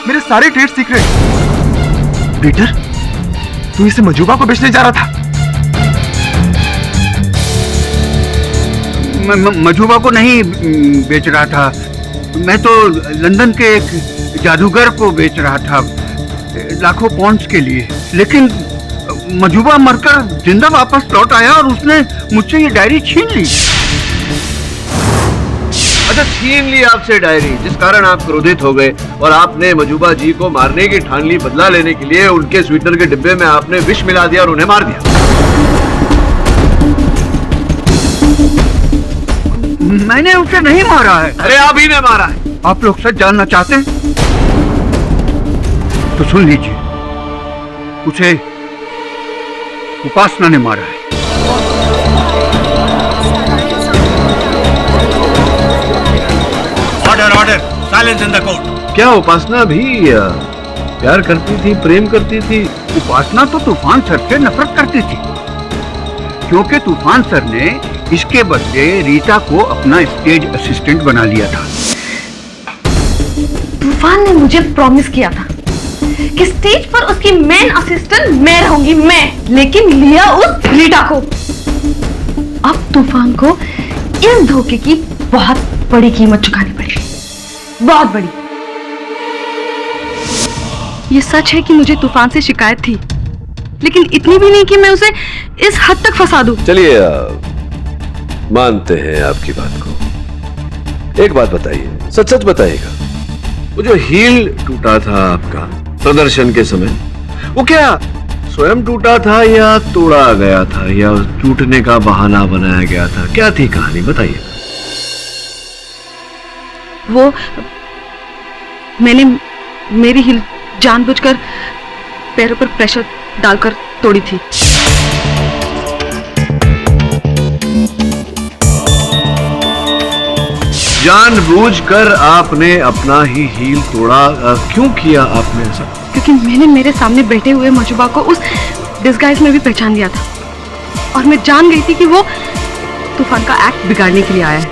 मेरे सारे ट्रेड सीक्रेट। पीटर, तू इसे मजूबा को बेचने जा रहा था? मजूबा को नहीं बेच रहा था, मैं तो लंदन के एक जादूगर को बेच रहा था लाखों पाउंड्स के लिए। लेकिन मजूबा मरकर जिंदा वापस लौट आया और उसने मुझसे ये डायरी छीन ली। अच्छा, छीन ली आपसे डायरी, जिस कारण आप क्रोधित हो गए और आपने मजूबा जी को मारने की ठान ली। बदला लेने के लिए उनके स्वीटनर के डिब्बे में आपने विष मिला दिया और उन्हें मार दिया। मैंने उसे नहीं मारा है। अरे आप ही ने मारा है। आप लोग सच जानना चाहते हैं तो सुन लीजिए, उसे उपासना ने मारा है। Order order, silence in the court. क्या उपासना भी प्यार करती थी, प्रेम करती थी? उपासना तो तूफान सर से नफरत करती थी, क्योंकि तूफान सर ने इसके बदले रीता को अपना स्टेज असिस्टेंट बना लिया था। तूफान ने मुझे प्रॉमिस किया था कि स्टेज पर उसकी मेन असिस्टेंट मैं रहूंगी, मैं, लेकिन लिया उस रीटा को। अब तूफान को इस धोखे की बहुत बड़ी कीमत चुकानी पड़ी, बहुत बड़ी। ये सच है कि मुझे तूफान से शिकायत थी, लेकिन इतनी भी नहीं कि मैं उसे इस हद तक फंसा दूं। चलिए, मानते हैं आपकी बात को। एक बात बताइए, सच सच बताइएगा, वो जो हील टूटा था आपका प्रदर्शन के समय, वो क्या स्वयं टूटा था या तोड़ा गया था या टूटने का बहाना बनाया गया था? क्या थी कहानी, बताइए। वो मैंने मेरी हील जानबूझकर पैरों पर प्रेशर डालकर तोड़ी थी। जानबूझकर आपने अपना ही हील तोड़ा? क्यों किया आपने ऐसा? क्योंकि मैंने मेरे सामने बैठे हुए मजूबा को उस डिस्गाइज में भी पहचान लिया था और मैं जान गई थी कि वो तूफान का एक्ट बिगाड़ने के लिए आया है।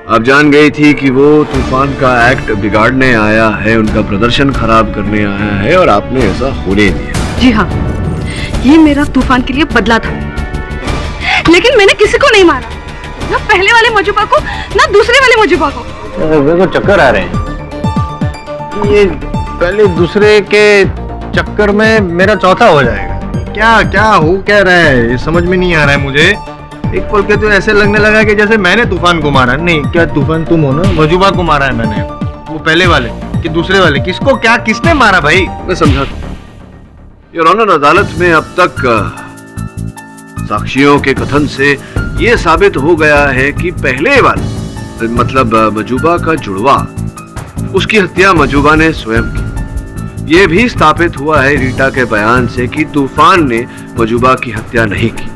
आप जान गई थी कि वो तूफान का एक्ट बिगाड़ने आया है, उनका प्रदर्शन खराब करने आया है, और आपने ऐसा होने दिया? जी हाँ, ये मेरा तूफान के लिए बदला था। लेकिन मैंने किसी को नहीं मारा, ना पहले वाले मजूबा को ना दूसरे वाले मजूबा को। मेरे को चक्कर आ रहे हैं। ये पहले दूसरे के चक्कर में मेरा चौथा हो जाएगा। क्या क्या हो क्या रहा है, ये समझ में नहीं आ रहा है मुझे। एक पल के तो ऐसे लगने लगा कि जैसे मैंने तूफान को मारा। नहीं, क्या तूफान तुम हो ना? मजूबा को मारा है मैंने। वो पहले वाले कि दूसरे वाले? किसको क्या किसने मारा भाई? मैं समझाता हूं। योर ऑनर, अदालत में अब तक साक्षियों के कथन से यह साबित हो गया है कि पहले वाले मतलब मजूबा का जुड़वा, उसकी हत्या मजूबा ने स्वयं की। यह भी स्थापित हुआ है रीटा के बयान से कि तूफान ने मजूबा की हत्या नहीं की।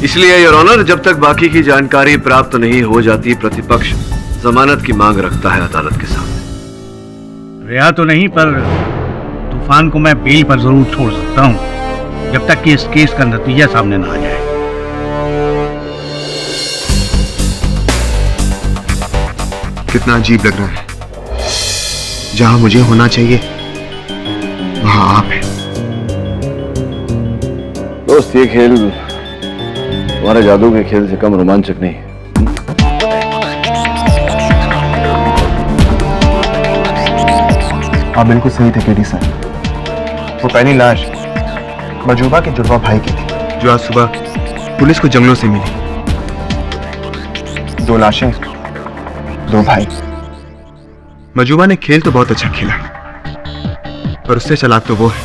इसलिए योर ऑनर, जब तक बाकी की जानकारी प्राप्त नहीं हो जाती, प्रतिपक्ष जमानत की मांग रखता है अदालत के सामने। रिहा तो नहीं, पर तूफान को मैं बेल पर जरूर छोड़ सकता हूं, जब तक कि इस केस का नतीजा सामने ना आ जाए। कितना अजीब लग रहा है, जहां मुझे होना चाहिए वहां आप हैं। दोस्त, ये खेल तुम्हारे जादू के खेल से कम रोमांचक नहीं है। आप बिल्कुल सही थे केडी सर। वो पहली लाश मजूबा के जुड़वा भाई की थी, जो आज सुबह पुलिस को जंगलों से मिली। 2 लाशें, 2 भाई। मजूबा ने खेल तो बहुत अच्छा खेला, पर उससे चालाक तो वो है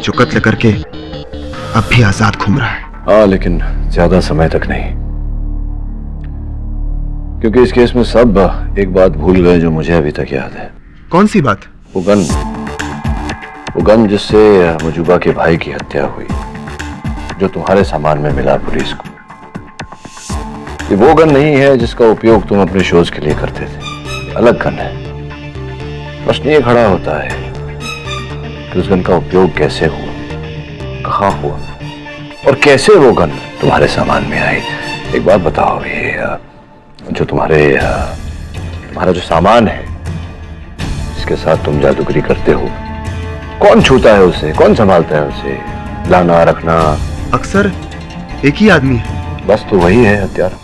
जो कत्ल करके अब भी आजाद घूम रहा है। हाँ, लेकिन ज्यादा समय तक नहीं, क्योंकि इस केस में सब एक बात भूल गए जो मुझे अभी तक याद है। कौन सी बात? वो गन जिससे मजूबा के भाई की हत्या हुई, जो तुम्हारे सामान में मिला पुलिस को। ये वो गन नहीं है जिसका उपयोग तुम अपने शोज के लिए करते थे, अलग गन है। प्रश्न ये खड़ा होता है कि उस गन का उपयोग कैसे हुआ, कहाँ हुआ और कैसे वो गन तुम्हारे सामान में आई। एक बात बताओ, ये जो तुम्हारा जो सामान है, जिसके साथ तुम जादूगरी करते हो, कौन छूता है उसे, कौन संभालता है उसे, लाना रखना? अक्सर एक ही आदमी है। बस तो वही है हत्यारा।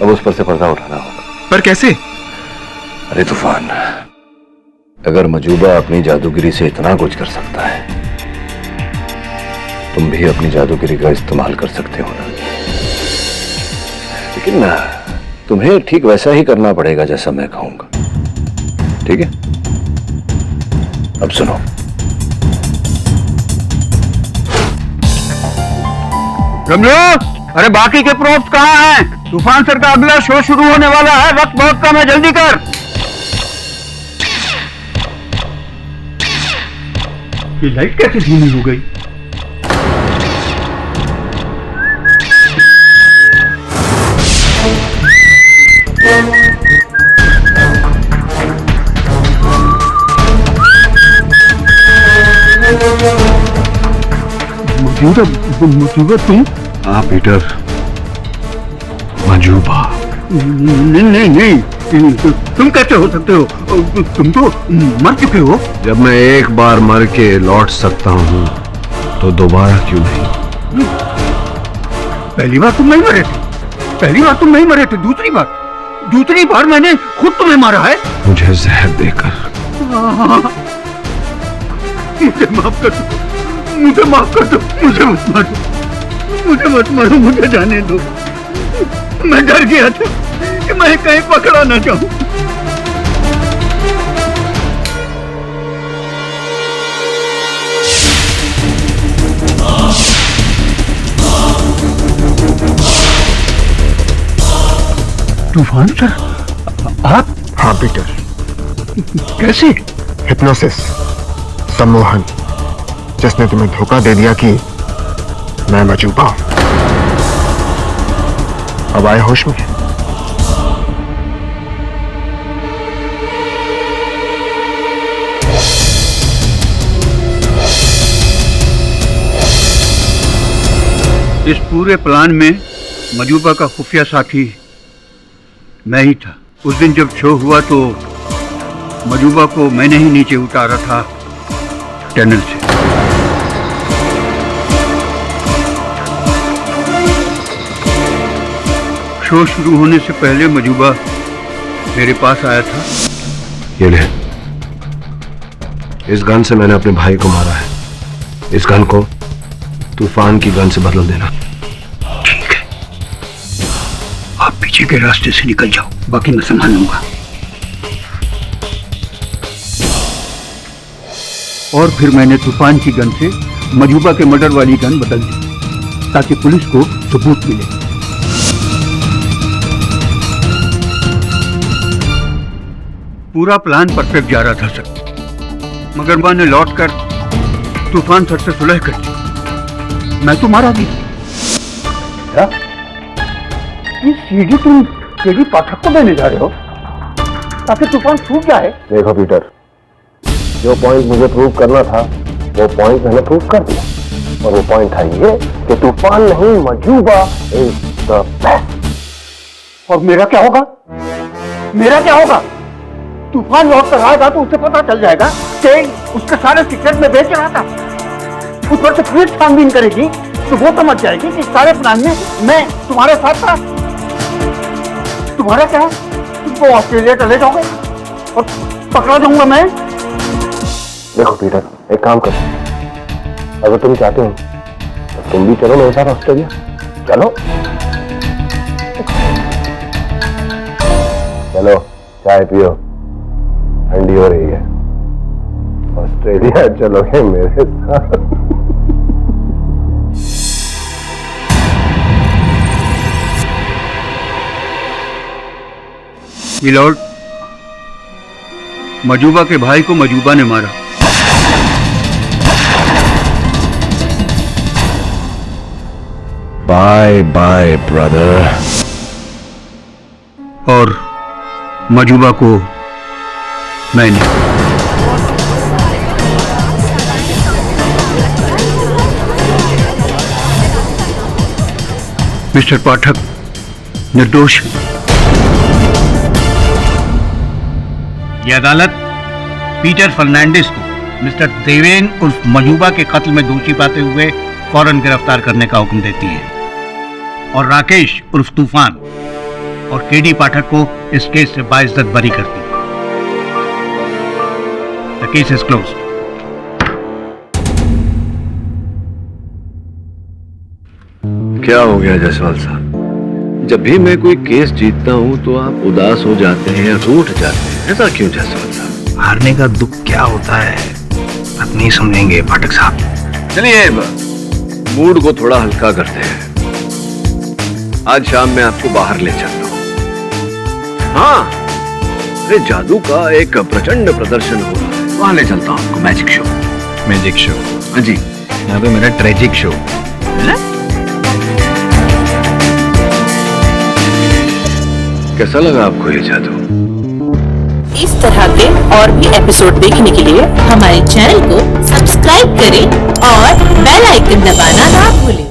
अब उस पर से पर्दा उठाना होगा। पर कैसे? अरे तूफान, अगर मजूबा अपनी जादूगिरी से इतना कुछ कर सकता है, तुम भी अपनी जादूगिरी का इस्तेमाल कर सकते हो ना। लेकिन तुम्हें ठीक वैसा ही करना पड़ेगा जैसा मैं कहूंगा, ठीक है? अब सुनो, रमलो, अरे बाकी के प्रूफ कहाँ हैं? तूफान सर का अगला शो शुरू होने वाला है, वक्त बहुत कम है, जल्दी कर। ये लाइट कैसे धीमी हो गई? मजूबा तुम? हाँ पीटर, मजूबा। नहीं, तुम कैसे हो सकते हो? तुम तो मर चुके हो। जब मैं एक बार मर के लौट सकता हूँ तो दोबारा क्यों नहीं? पहली बार तुम नहीं मरे थे, दूसरी बार मैंने खुद तुम्हें मारा है। मुझे जहर देकर। मुझे माफ कर दो, मुझे मत मारो, मुझे जाने दो। मैं डर गया था कि मैं कहीं पकड़ा ना जाऊं। तूफान सर, आप? हाँ पीटर। कैसे? हिप्नोसिस, सम्मोहन, जिसने तुम्हें धोखा दे दिया कि मैं मजूबा हूं। अब आए होश में? इस पूरे प्लान में मजूबा का खुफिया साथी मैं ही था। उस दिन जब शो हुआ तो मजूबा को मैंने ही नीचे उतारा था टनल से। शो शुरू होने से पहले मजूबा मेरे पास आया था। ये ले, इस गन से मैंने अपने भाई को मारा है। इस गन को तूफान की गन से बदल देना। ठीक है, आप पीछे के रास्ते से निकल जाओ, बाकी मैं संभाल लूंगा। और फिर मैंने तूफान की गन से मजूबा के मर्डर वाली गन बदल दी ताकि पुलिस को सबूत मिले। पूरा प्लान परफेक्ट जा रहा था सर, मगर मैंने लौटकर तूफान सर से सुलह कर दी। मैं तो मारा भी। क्या? ये सीढ़ी तुम केडी पाठक को देने जा रहे हो ताकि तूफान छूट जाए? देखो पीटर, जो पॉइंट मुझे प्रूव करना था वो पॉइंट मैंने प्रूव कर दिया, और वो पॉइंट था ये कि तूफान नहीं मजूबा इज द बेस्ट। और मेरा क्या होगा? तूफान लौट कर आएगा तो उसे पता चल जाएगा कि उसके सारे सीक्रेट में बेच रहा था। उस पर से पुलिस छानबीन करेगी तो वो समझ जाएगी कि सारे प्लान में मैं तुम्हारे साथ था। तुम्हारा क्या, तुमको ऑस्ट्रेलिया चले जाओगे और पकड़ा जाऊंगा मैं। देखो पीटर, एक काम करो, अगर तुम चाहते हो तो तुम भी चलो मेरे साथ ऑस्ट्रेलिया। चलो चलो, चाय पियो, ठंडी हो रही है। ऑस्ट्रेलिया चलोगे मेरे साथ? मिलॉर्ड, मजूबा के भाई को मजूबा ने मारा। Bye bye brother. और मजूबा को मैंने। मिस्टर पाठक निर्दोष। यह अदालत पीटर फर्नांडिस को मिस्टर देवेन उर्फ मजूबा के कत्ल में दोषी पाते हुए फौरन गिरफ्तार करने का हुक्म देती है और राकेश उर्फ तूफान और केडी पाठक को इस केस से बाइज्जत बरी करती है। The case is closed. क्या हो गया जायसवाल साहब? जब भी मैं कोई केस जीतता हूं तो आप उदास हो जाते हैं या रूठ जाते हैं, ऐसा क्यों जायसवाल साहब? हारने का दुख क्या होता है आप नहीं समझेंगे पाठक साहब। चलिए मूड को थोड़ा हल्का करते हैं। आज शाम मैं आपको बाहर ले चलता हूँ। हाँ, अरे जादू का एक प्रचंड प्रदर्शन हो रहा है, वहां ले चलता हूँ आपको। Magic show. Magic show? हाँ जी, यहाँ पे मेरा ट्रेजिक शो है। कैसा लगा आपको ये जादू? इस तरह के और भी एपिसोड देखने के लिए हमारे चैनल को सब्सक्राइब करें और बेल आइकन दबाना ना भूलें।